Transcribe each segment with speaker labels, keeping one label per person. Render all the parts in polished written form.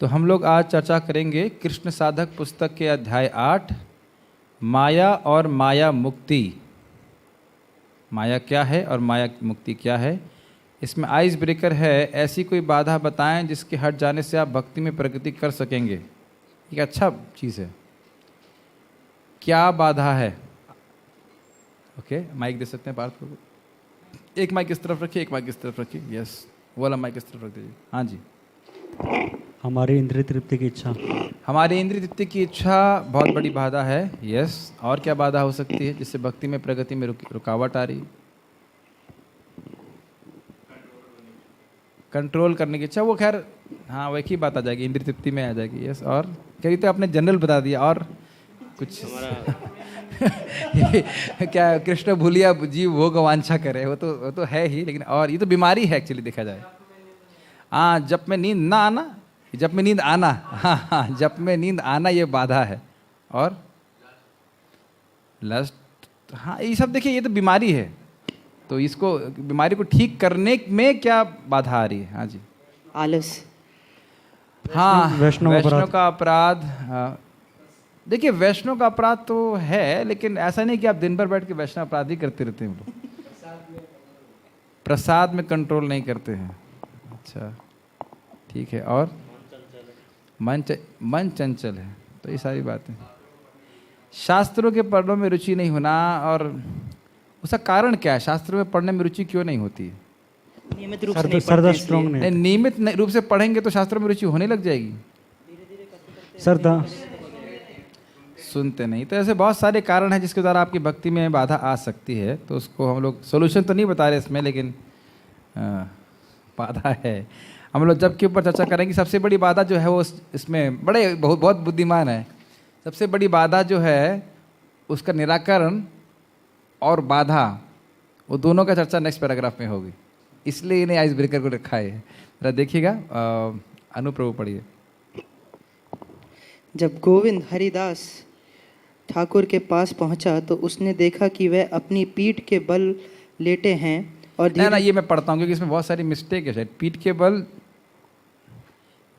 Speaker 1: तो हम लोग आज चर्चा करेंगे कृष्ण साधक पुस्तक के अध्याय 8, माया और माया मुक्ति। माया क्या है और माया मुक्ति क्या है। इसमें आइस ब्रेकर है, ऐसी कोई बाधा बताएं जिसके हट जाने से आप भक्ति में प्रगति कर सकेंगे। एक अच्छा चीज़ है। क्या बाधा है? ओके, माइक दे सकते हैं पार्थ को। एक माइक इस तरफ रखिए, एक माइक इस तरफ रखिए। यस, वो वाला माइक इस तरफ रख दीजिए। हाँ जी।
Speaker 2: हमारी इंद्रिय तृप्ति की इच्छा।
Speaker 1: हमारी इंद्रिय तृप्ति की इच्छा बहुत बड़ी बाधा है। यस, और क्या बाधा हो सकती है जिससे भक्ति में प्रगति में रुकावट आ रही? कंट्रोल करने की इच्छा, वो खैर हाँ वो एक ही बात आ जाएगी, इंद्रिय तृप्ति में आ जाएगी। यस, और कहीं तो आपने जनरल बता दिया। और कुछ क्या कृष्ण भूलिया जीव भोग वांछा करे, वो तो है ही, लेकिन और ये तो बीमारी है एक्चुअली देखा जाए। हाँ, जब में नींद ना आना, जब में नींद आना, हाँ, जब में नींद आना ये बाधा है। और लस्ट, हाँ ये सब देखिए, ये तो बीमारी है। तो इसको बीमारी को ठीक करने में क्या बाधा आ रही है? हाँ जी,
Speaker 3: आलस।
Speaker 1: हाँ,
Speaker 2: वैष्णव
Speaker 1: का अपराध। देखिए वैष्णव का अपराध तो है, लेकिन ऐसा नहीं कि आप दिन भर बैठ के वैष्णव अपराध ही करते रहते हैं। लोग प्रसाद में कंट्रोल नहीं करते हैं। अच्छा ठीक है। और मन चंचल है। तो ये सारी बातें, शास्त्रों के पढ़ने में रुचि नहीं होना, और उसका कारण क्या है? शास्त्रों में पढ़ने में रुचि क्यों नहीं होती है?
Speaker 3: नियमित रूप से नहीं
Speaker 2: सरदा
Speaker 3: पढ़ते
Speaker 2: स्ट्रॉन्ग
Speaker 3: इसलिए।
Speaker 2: नहीं।
Speaker 1: नियमित रूप से पढ़ेंगे तो शास्त्रों में रुचि होने लग जाएगी।
Speaker 2: सरदा
Speaker 1: सुनते नहीं। तो ऐसे बहुत सारे कारण हैं जिसके द्वारा आपकी भक्ति में बाधा आ सकती है। तो उसको हम लोग सोल्यूशन तो नहीं बता रहे इसमें, लेकिन बाधा है। हम लोग जब के ऊपर चर्चा करेंगे, सबसे बड़ी बाधा जो है वो इसमें बहुत बुद्धिमान है। सबसे बड़ी बाधा जो है उसका निराकरण और बाधा, वो दोनों का चर्चा नेक्स्ट पैराग्राफ में होगी। इसलिए इन्हें आइस ब्रेकर को रखा है। जरा देखिएगा, अनुप्रभु पढ़िए।
Speaker 3: जब गोविंद हरिदास ठाकुर के पास पहुंचा तो उसने देखा कि वह अपनी पीठ के बल लेटे हैं और
Speaker 1: ना ये मैं पढ़ता हूँ क्योंकि इसमें बहुत सारी मिस्टेक है शायद। पीठ के बल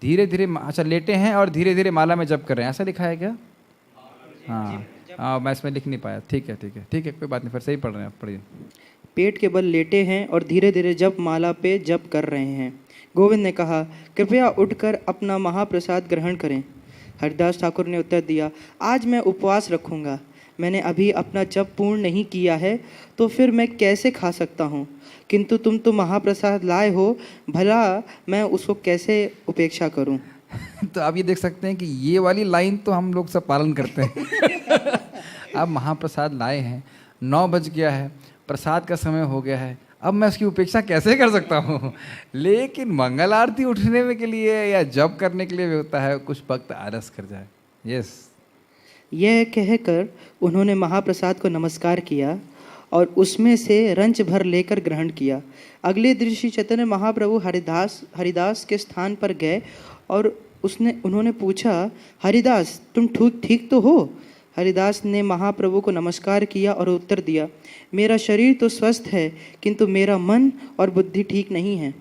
Speaker 1: धीरे धीरे, अच्छा लेटे हैं और धीरे धीरे माला में जप कर रहे हैं, ऐसा लिखा है क्या? हाँ, मैं इसमें लिख नहीं पाया। ठीक है कोई बात नहीं, फिर सही पढ़ रहे हैं आप, पढ़िए।
Speaker 3: पेट के बल लेटे हैं और धीरे धीरे जप माला पे जप कर रहे हैं। गोविंद ने कहा, कृपया उठकर अपना महाप्रसाद ग्रहण करें। हरिदास ठाकुर ने उत्तर दिया, आज मैं उपवास रखूंगा। मैंने अभी अपना जप पूर्ण नहीं किया है, तो फिर मैं कैसे खा सकता हूँ? किंतु तुम तो महाप्रसाद लाए हो, भला मैं उसको कैसे उपेक्षा करूँ?
Speaker 1: तो आप ये देख सकते हैं कि ये वाली लाइन तो हम लोग सब पालन करते हैं। अब महाप्रसाद लाए हैं, 9 बज गया है, प्रसाद का समय हो गया है, अब मैं उसकी उपेक्षा कैसे कर सकता हूँ? लेकिन मंगल आरती उठने में के लिए या जप करने के लिए भी होता है, कुछ भक्त आलस कर जाए। यस,
Speaker 3: यह कहकर उन्होंने महाप्रसाद को नमस्कार किया और उसमें से रंच भर लेकर ग्रहण किया। अगले दिन श्री चैतन्य महाप्रभु हरिदास के स्थान पर गए और उन्होंने पूछा, हरिदास तुम ठीक तो हो? हरिदास ने महाप्रभु को नमस्कार किया और उत्तर दिया, मेरा शरीर तो स्वस्थ है, किंतु मेरा मन और बुद्धि ठीक नहीं है।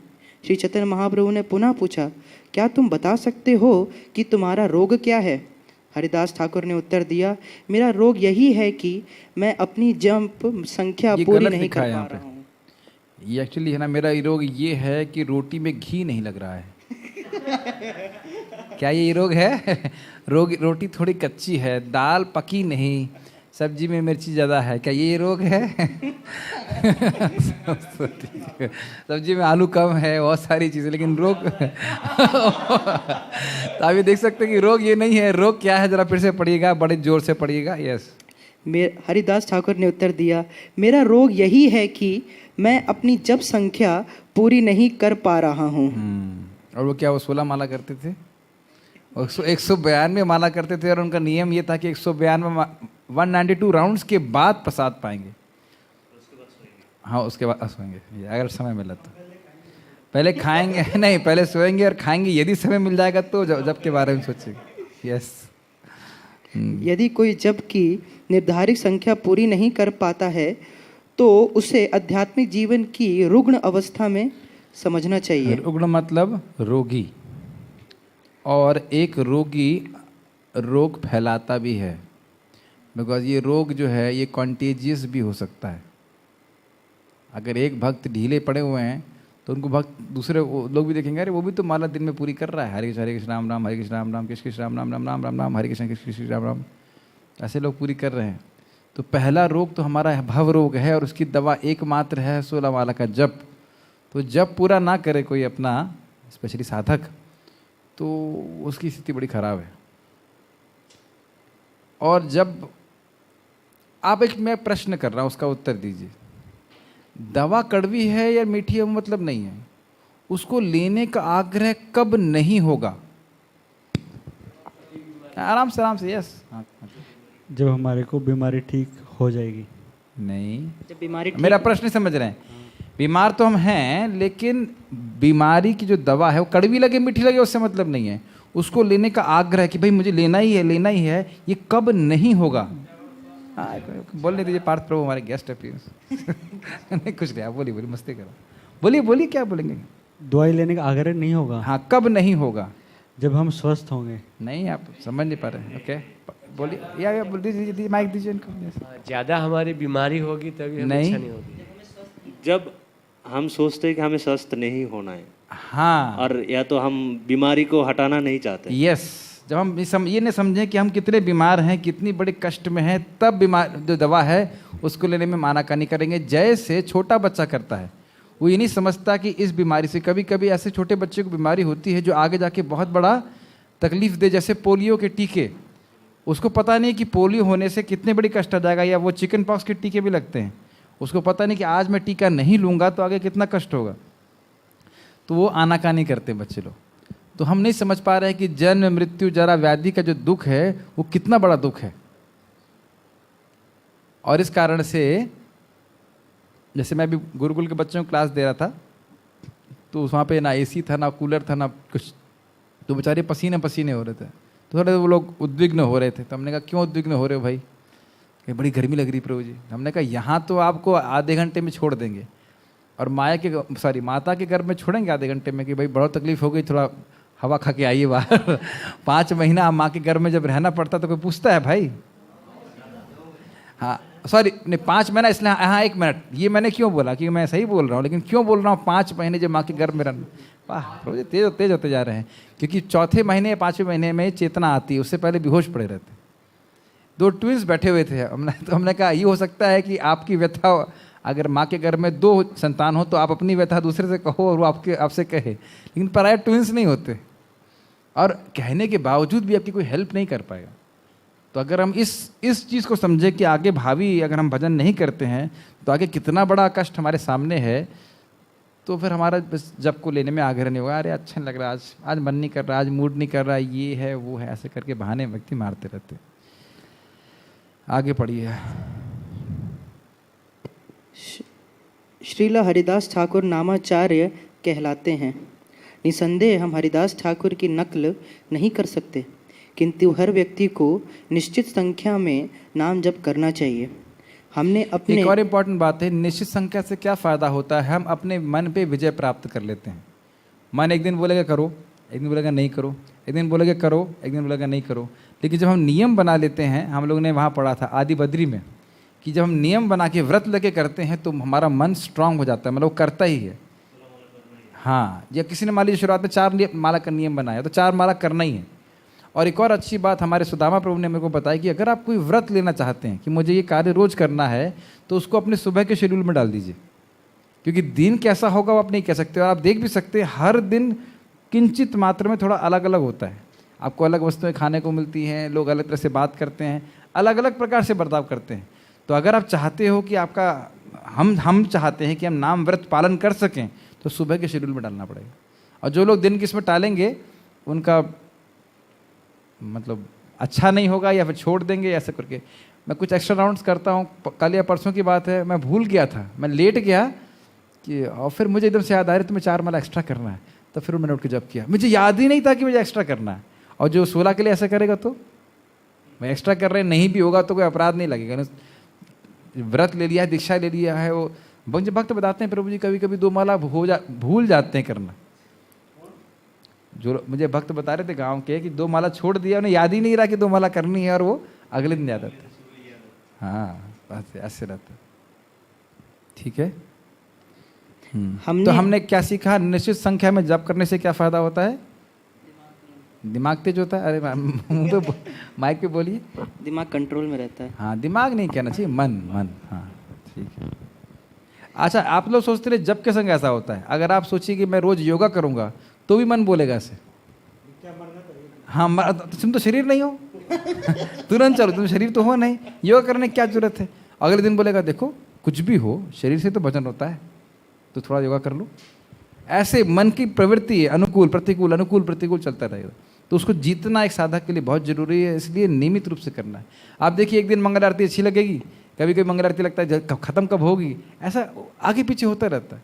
Speaker 3: श्री चैतन्य महाप्रभु ने पुनः पूछा, क्या तुम बता सकते हो कि तुम्हारा रोग क्या है? हरिदास ठाकुर ने उत्तर दिया, मेरा रोग यही है कि मैं अपनी जंप संख्या पूरी नहीं कर पा रहा हूँ।
Speaker 1: ये एक्चुअली है ना, मेरा रोग ये है कि रोटी में घी नहीं लग रहा है। क्या ये रोग है? रोटी थोड़ी कच्ची है, दाल पकी नहीं, सब्जी में मिर्ची ज़्यादा है, क्या ये रोग है? सब्जी में आलू कम है, बहुत सारी चीज़ें, लेकिन रोग तो आप ये देख सकते हैं कि रोग ये नहीं है। रोग क्या है, जरा फिर से पढ़िएगा, बड़े जोर से पढ़िएगा। यस,
Speaker 3: हरिदास ठाकुर ने उत्तर दिया, मेरा रोग यही है कि मैं अपनी जप संख्या पूरी नहीं कर पा रहा हूँ।
Speaker 1: और वो क्या, वो 16 माला करते थे, 192 माला करते थे, और उनका नियम ये था कि 192 192 राउंड्स के बाद प्रसाद पाएंगे। हाँ, उसके बाद सोएंगे अगर समय मिला तो। पहले खाएंगे नहीं, पहले सोएंगे और खाएंगे, यदि समय मिल जाएगा तो जब के बारे में सोचेंगे। यस,
Speaker 3: यदि कोई जप की निर्धारित संख्या पूरी नहीं कर पाता है तो उसे आध्यात्मिक जीवन की रुग्ण अवस्था में समझना चाहिए।
Speaker 1: रुग्ण मतलब रोगी। और एक रोगी रोग फैलाता भी है, बिकॉज ये रोग जो है ये कॉन्टेजियस भी हो सकता है। अगर एक भक्त ढीले पड़े हुए हैं तो उनको भक्त दूसरे लोग भी देखेंगे, अरे वो भी तो माला दिन में पूरी कर रहा है, हरे कृष्ण राम राम, हरे कृष्ण राम राम, कृष्ण कृष्ण राम राम राम राम राम राम, हरे कृष्ण कृष्ण कृष्ण राम राम, ऐसे लोग पूरी कर रहे हैं। तो पहला रोग तो हमारा भव रोग है और उसकी दवा एकमात्र है 16 माला का जप। तो जप पूरा ना करे कोई अपना, स्पेशली साधक, तो उसकी स्थिति बड़ी खराब है। और जब आप एक मैं प्रश्न कर रहा हूँ उसका उत्तर दीजिए, दवा कड़वी है या मीठी है मतलब नहीं है, उसको लेने का आग्रह कब नहीं होगा? आराम से यस।
Speaker 2: जब हमारे को बीमारी ठीक हो जाएगी।
Speaker 1: नहीं,
Speaker 3: जब बीमारी
Speaker 1: मेरा प्रश्न समझ रहे हैं, बीमार तो हम हैं लेकिन बीमारी की जो दवा है वो कड़वी लगे मीठी लगे उससे मतलब नहीं है, उसको लेने का आग्रह कि भाई मुझे लेना ही है, ये कब नहीं होगा? बोलने दीजिए, पार्थ प्रभु हमारे गेस्ट अपीयरेंस। नहीं कुछ नहीं, आप बोलिए मस्ती करो, बोलिए क्या बोलेंगे?
Speaker 2: दवाई लेने का आग्रह नहीं होगा।
Speaker 1: हाँ, कब नहीं होगा?
Speaker 2: जब हम स्वस्थ होंगे।
Speaker 1: नहीं, आप समझ नहीं पा रहे। ओके, बोलिए, या बोल दीजिए, माइक दीजिए इनको।
Speaker 4: ज़्यादा हमारी बीमारी होगी तभी हमें इच्छा नहीं होगी।
Speaker 5: जब हम सोचते हैं कि हमें स्वस्थ नहीं होना है,
Speaker 1: हाँ,
Speaker 5: और या तो हम बीमारी को हटाना नहीं चाहते।
Speaker 1: यस, जब हम ये नहीं समझें कि हम कितने बीमार हैं, कितनी बड़ी कष्ट में हैं, तब बीमार जो दवा है उसको लेने में मानाकानी करेंगे, जैसे छोटा बच्चा करता है। वो ये नहीं समझता कि इस बीमारी से, कभी कभी ऐसे छोटे बच्चे को बीमारी होती है जो आगे जाके बहुत बड़ा तकलीफ दे, जैसे पोलियो के टीके। उसको पता नहीं कि पोलियो होने से कितने बड़ी कष्ट आ जाएगा, या वो चिकन पॉक्स के टीके भी लगते हैं, उसको पता नहीं कि आज मैं टीका नहीं लूँगा तो आगे कितना कष्ट होगा। तो वो आनाकानी करते हैं बच्चे लोग। तो हम नहीं समझ पा रहे हैं कि जन्म मृत्यु जरा व्याधि का जो दुख है वो कितना बड़ा दुख है। और इस कारण से, जैसे मैं भी गुरुकुल के बच्चों को क्लास दे रहा था, तो वहाँ पे ना एसी था, ना कूलर था, ना कुछ, तो बेचारे पसीने पसीने हो रहे थे। तो थोड़े वो लोग उद्विग्न हो रहे थे। तो हमने कहा क्यों उद्विग्न हो रहे हो भाई? कि बड़ी गर्मी लग रही प्रभु जी। हमने कहा यहाँ तो आपको आधे घंटे में छोड़ देंगे, और माता के गर्भ में छोड़ेंगे आधे घंटे में कि भाई बहुत तकलीफ हो गई, थोड़ा हवा खा के आइए बाहर। 5 महीना आप माँ के गर्भ में जब रहना पड़ता तो कोई पूछता है भाई? हाँ, नहीं 5 महीना, इसलिए हाँ 1 मिनट, ये मैंने क्यों बोला कि मैं सही बोल रहा हूँ, लेकिन क्यों बोल रहा हूँ 5 महीने जब माँ के गर्भ में रहना। वाह प्रभु जी, तेज होते जा रहे हैं। क्योंकि चौथे महीने या 5वें महीने में चेतना आती है, उससे पहले बेहोश पड़े रहते। 2 ट्विंस बैठे हुए थे। हमने कहा ये हो सकता है कि आपकी व्यथा, अगर माँ के घर में 2 संतान हो तो आप अपनी व्यथा दूसरे से कहो और वो आपसे कहे, लेकिन पराये ट्विंस नहीं होते, और कहने के बावजूद भी आपकी कोई हेल्प नहीं कर पाएगा। तो अगर हम इस चीज़ को समझे कि आगे भावी अगर हम भजन नहीं करते हैं तो आगे कितना बड़ा कष्ट हमारे सामने है, तो फिर हमारा बस जब को लेने में आग्रह नहीं होगा। अरे अच्छा नहीं लग रहा, आज मन नहीं कर रहा, आज मूड नहीं कर रहा, ये है वो है, ऐसे करके बहाने व्यक्ति मारते रहते। आगे पढ़िए।
Speaker 3: श्रीला हरिदास ठाकुर नामाचार्य कहलाते हैं। निसंदेह हम हरिदास ठाकुर की नकल नहीं कर सकते, किंतु हर व्यक्ति को निश्चित संख्या में नाम जप करना चाहिए। हमने अपने
Speaker 1: एक और इम्पॉर्टेंट बात है, निश्चित संख्या से क्या फ़ायदा होता है? हम अपने मन पे विजय प्राप्त कर लेते हैं। मन एक दिन बोलेगा करो, एक दिन बोलेगा नहीं करो, एक दिन बोलेगा करो, एक दिन बोलेगा नहीं करो। लेकिन जब हम नियम बना लेते हैं, हम लोगों ने वहाँ पढ़ा था आदि बद्री में, कि जब हम नियम बना के व्रत लेके करते हैं तो हमारा मन स्ट्रांग हो जाता है, मतलब वो करता ही है। हाँ, या किसी ने मान लीजिए शुरुआत में 4 माला का नियम बनाया तो 4 माला करना ही है। और एक और अच्छी बात हमारे सुदामा प्रभु ने मेरे को बताई कि अगर आप कोई व्रत लेना चाहते हैं कि मुझे ये कार्य रोज करना है, तो उसको अपने सुबह के शेड्यूल में डाल दीजिए, क्योंकि दिन कैसा होगा वो आप नहीं कह सकते। और आप देख भी सकते हैं हर दिन किंचित मात्रा में थोड़ा अलग अलग होता है। आपको अलग वस्तुएं खाने को मिलती हैं, लोग अलग तरह से बात करते हैं, अलग अलग प्रकार से बर्ताव करते हैं। तो अगर आप चाहते हो कि आपका हम चाहते हैं कि हम नाम व्रत पालन कर सकें, तो सुबह के शेड्यूल में डालना पड़ेगा। और जो लोग दिन की इसमें टालेंगे उनका मतलब अच्छा नहीं होगा, या फिर छोड़ देंगे ऐसे करके। मैं कुछ एक्स्ट्रा राउंड्स करता हूँ। कल या परसों की बात है, मैं भूल गया था, मैं लेट गया कि, और फिर मुझे एकदम से याद आ रही तुम्हें 4 माला एक्स्ट्रा करना है। तो फिर मैंने उठ के जप किया, मुझे याद ही नहीं था कि मुझे एक्स्ट्रा करना है। और जो 16 के लिए ऐसा करेगा तो मैं एक्स्ट्रा कर रहे नहीं भी होगा तो कोई अपराध नहीं लगेगा। व्रत ले लिया है, दीक्षा ले लिया है, वो भक्त बताते हैं प्रभु जी कभी कभी 2 माला भूल जाते हैं करना। जो मुझे भक्त बता रहे थे गांव के कि 2 माला छोड़ दिया, उन्हें याद ही नहीं रहा कि 2 माला करनी है, और वो अगले दिन याद आता। हाँ, बस ऐसे रहता। ठीक है। तो हमने क्या सीखा? निश्चित संख्या में जप करने से क्या फायदा होता है? दिमाग तेज होता है। अरे मुंह पे माइक पे बोलिए।
Speaker 3: दिमाग कंट्रोल में रहता है।
Speaker 1: हाँ, दिमाग नहीं कहना चाहिए, मन। हाँ, ठीक है। अच्छा, आप लोग सोचते रहे जप के संग ऐसा होता है। अगर आप सोचिए कि मैं रोज योगा करूंगा तो भी मन बोलेगा ऐसे, हाँ तुम तो शरीर नहीं हो तुरंत चलो, तुम शरीर तो हो नहीं, योगा करने की क्या जरूरत है? अगले दिन बोलेगा देखो कुछ भी हो, शरीर से तो वजन होता है, तो थोड़ा योगा कर लो। ऐसे मन की प्रवृत्ति है, अनुकूल प्रतिकूल, अनुकूल प्रतिकूल चलता रहेगा। तो उसको जीतना एक साधक के लिए बहुत जरूरी है, इसलिए नियमित रूप से करना है। आप देखिए, एक दिन मंगल आरती अच्छी लगेगी, कभी कभी मंगल आरती लगता है खत्म कब होगी, ऐसा आगे पीछे होता रहता है।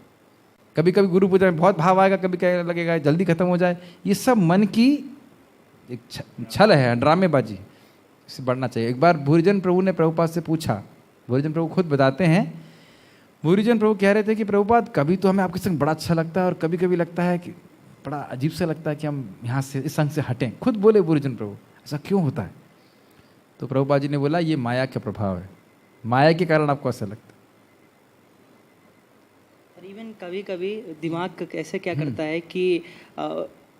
Speaker 1: कभी कभी गुरु पूजा में बहुत भाव आएगा, कभी क्या लगेगा जल्दी खत्म हो जाए। ये सब मन की एक छल है, ड्रामेबाजी, इससे बढ़ना चाहिए। एक बार भूरिजन प्रभु ने प्रभुपाद से पूछा, भूरिजन प्रभु खुद बताते हैं, भूरिजन प्रभु कह रहे थे कि प्रभुपाद कभी तो हमें आपके संग बड़ा अच्छा लगता है और कभी कभी लगता है कि बड़ा अजीब सा लगता है कि हम यहाँ से इस संग से हटें। खुद बोले भूरिजन प्रभु, ऐसा क्यों होता है? तो प्रभुपाद जी ने बोला ये माया का प्रभाव है, माया के कारण आपको ऐसा लगता है।
Speaker 3: और इवन कभी कभी दिमाग ऐसे क्या करता है कि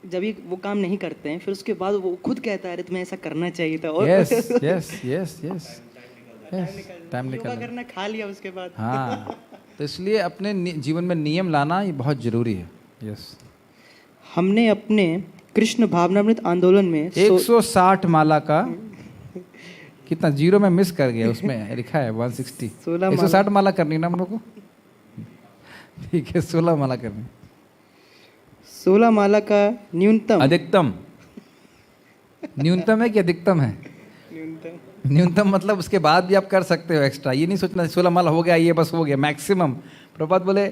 Speaker 3: जब ये वो काम नहीं करते हैं, फिर उसके बाद वो खुद कहता है अरे तुम्हें ऐसा करना चाहिए था। और यस टाइम निकल करना खा लिया उसके बाद।
Speaker 1: हाँ, तो इसलिए अपने जीवन में नियम लाना ये बहुत जरूरी है। यस,
Speaker 3: हमने अपने कृष्ण भावनामृत आंदोलन में
Speaker 1: 160 माला का कितना जीरो में मिस कर गया, उसमें लिखा है 160, 160 माला करनी ना हम लोग को। ठीक है, 16 माला करनी।
Speaker 3: 16 माला का न्यूनतम,
Speaker 1: अधिकतम न्यूनतम है कि अधिकतम है? न्यूनतम मतलब उसके बाद भी आप कर सकते हो एक्स्ट्रा। ये नहीं सोचना 16 माला हो गया ये बस हो गया मैक्सिमम। प्रभुपाद बोले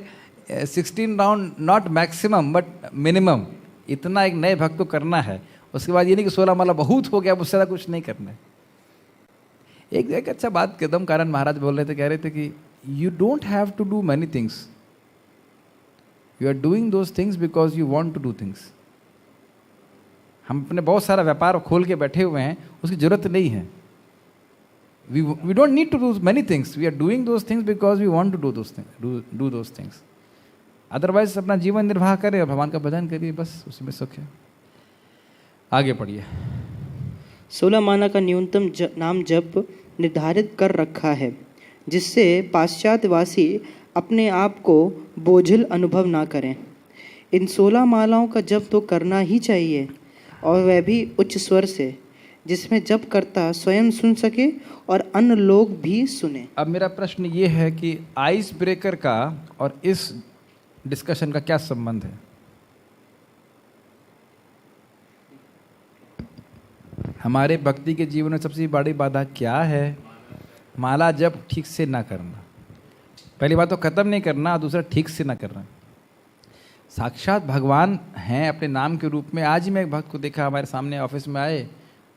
Speaker 1: 16 round not maximum but minimum. इतना एक नए भक्त को करना है, उसके बाद ये नहीं कि 16 माला बहुत हो गया, उससे ज़्यादा कुछ नहीं करना है। एक अच्छा बात कदम कारण महाराज बोल रहे थे, कह रहे थे कि you don't have to do many things, you are doing those things because you want to do things. हम अपने बहुत सारा व्यापार खोल के बैठे हुए हैं, उसकी जरूरत नहीं है। We don't need to do many things. We are doing those things because we want to do those things. Do those things. Otherwise अपना जीवन निर्वाह करें और भगवान का भजन करिए, बस उसी में सुख है। आगे पढ़िए।
Speaker 3: 16 माला का न्यूनतम नाम जप निर्धारित कर रखा है, जिससे पाश्चात्यवासी अपने आप को बोझिल अनुभव ना करें। इन 16 मालाओं का जप तो करना ही चाहिए, और वह भी उच्च स्वर से, जिसमें जप करता स्वयं सुन सके और अन्य लोग भी सुने।
Speaker 1: अब मेरा प्रश्न ये है कि आइस ब्रेकर का और इस डिस्कशन का क्या संबंध है? हमारे भक्ति के जीवन में सबसे बड़ी बाधा क्या है? माला जप ठीक से ना करना। पहली बात तो खत्म नहीं करना, दूसरा ठीक से ना करना। साक्षात भगवान हैं अपने नाम के रूप में। आज ही मैं एक भक्त को देखा, हमारे सामने ऑफिस में आए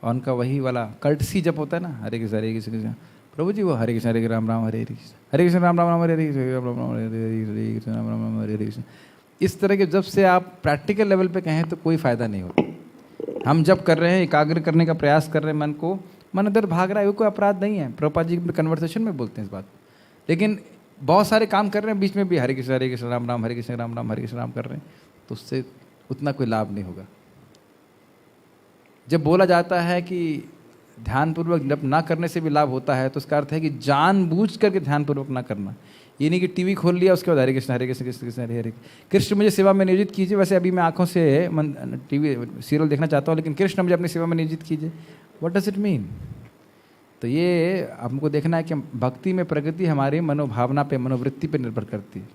Speaker 1: और उनका वही वाला कर्टसी जप होता है ना, हरे कृष्ण हरे कृष्ण प्रभु जी, वो हरे कृष्ण हरे राम राम हरे कृष्ण, हरे कृष्ण राम राम राम हरे कृष्ण, राम राम हरे कृष्ण राम राम हरे कृष्ण। इस तरह के जब से आप प्रैक्टिकल लेवल पे कहें तो कोई फ़ायदा नहीं होता। हम जब कर रहे हैं, एकाग्र करने का प्रयास कर रहे हैं मन को, मन इधर भाग रहा है, वो कोई अपराध नहीं है। प्रभुपाद जी कन्वर्सेशन में बोलते हैं इस बात। लेकिन बहुत सारे काम कर रहे हैं, बीच में भी हरे कृष्ण राम राम हरे कृष्ण राम राम हरे कृष्ण राम कर रहे हैं, तो उससे उतना कोई लाभ नहीं होगा। जब बोला जाता है कि ध्यानपूर्वक जप ना करने से भी लाभ होता है, तो उसका अर्थ है कि जानबूझ करके ध्यानपूर्वक ना करना। ये नहीं कि टीवी खोल लिया उसके बाद हरे कृष्ण कृष्ण कृष्ण हरे हरे कृष्ण मुझे सेवा में नियोजित कीजिए। वैसे अभी मैं आंखों से टीवी सीरियल देखना चाहता हूँ, लेकिन कृष्ण मुझे अपनी सेवा में नियोजित कीजिए। What does it mean? तो ये हमको देखना है कि भक्ति में प्रगति हमारी मनोभावना पे, मनोवृत्ति पे निर्भर करती है।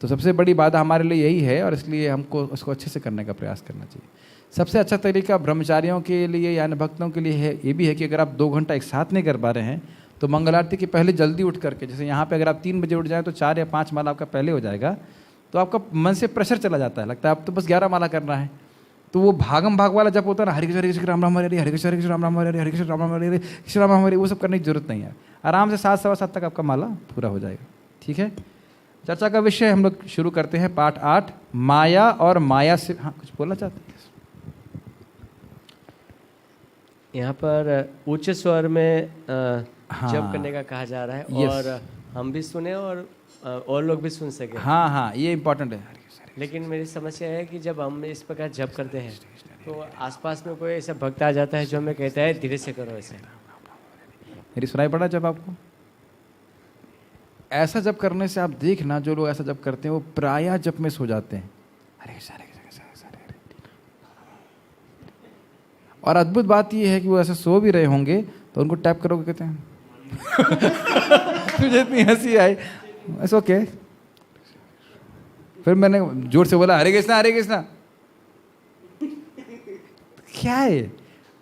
Speaker 1: तो सबसे बड़ी बाधा हमारे लिए यही है, और इसलिए हमको उसको अच्छे से करने का प्रयास करना चाहिए। सबसे अच्छा तरीका ब्रह्मचारियों के लिए या भक्तों के लिए है, ये भी है कि अगर आप 2 घंटा एक साथ नहीं कर पा रहे हैं तो मंगल आरती के पहले जल्दी उठ करके, जैसे यहाँ पे अगर आप 3 बजे उठ जाएँ तो 4 या 5 माला आपका पहले हो जाएगा, तो आपका मन से प्रेशर चला जाता है, लगता है अब तो बस 11 माला करना है। तो वो भागम भाग वाला जब होता है ना, हरे कृष्ण राम राम हरे हरे कृष्ण राम राम हरे हरे कृष्ण राम राम हरे कृष्ण राम हरे, वो सब करने की जरूरत नहीं है। आराम से 7 सवा 7 तक आपका माला पूरा हो जाएगा। ठीक है, चर्चा का विषय हम लोग शुरू करते हैं। पाठ 8, माया और माया से। हाँ, कुछ बोलना चाहते हैं?
Speaker 4: यहाँ पर उच्च स्वर में
Speaker 1: हाँ।
Speaker 4: जप करने का कहा जा रहा है
Speaker 1: Yes.
Speaker 4: और हम भी सुने और लोग भी सुन सके।
Speaker 1: हाँ हाँ, ये इम्पोर्टेंट है।
Speaker 4: लेकिन मेरी समस्या है कि जब हम इस प्रकार जप करते हैं तो आसपास में कोई ऐसा भक्त आ जाता है जो हमें कहता है धीरे से करो ऐसे।
Speaker 1: मेरी सुनाई पड़ा जब आपको? ऐसा जप करने से आप देखना, जो लोग ऐसा जप करते हैं वो प्रायः जप में सो जाते हैं। हरे कृष्ण हरे कृष्ण हरे कृष्ण हरे हरे। और अद्भुत बात ये है कि वो ऐसे सो भी रहे होंगे तो उनको टैप करोगे, कहते हैं तुझे इतनी हंसी आई, इट्स ओके। फिर मैंने जोर से बोला हरे कृष्णा हरे कृष्णा। क्या है,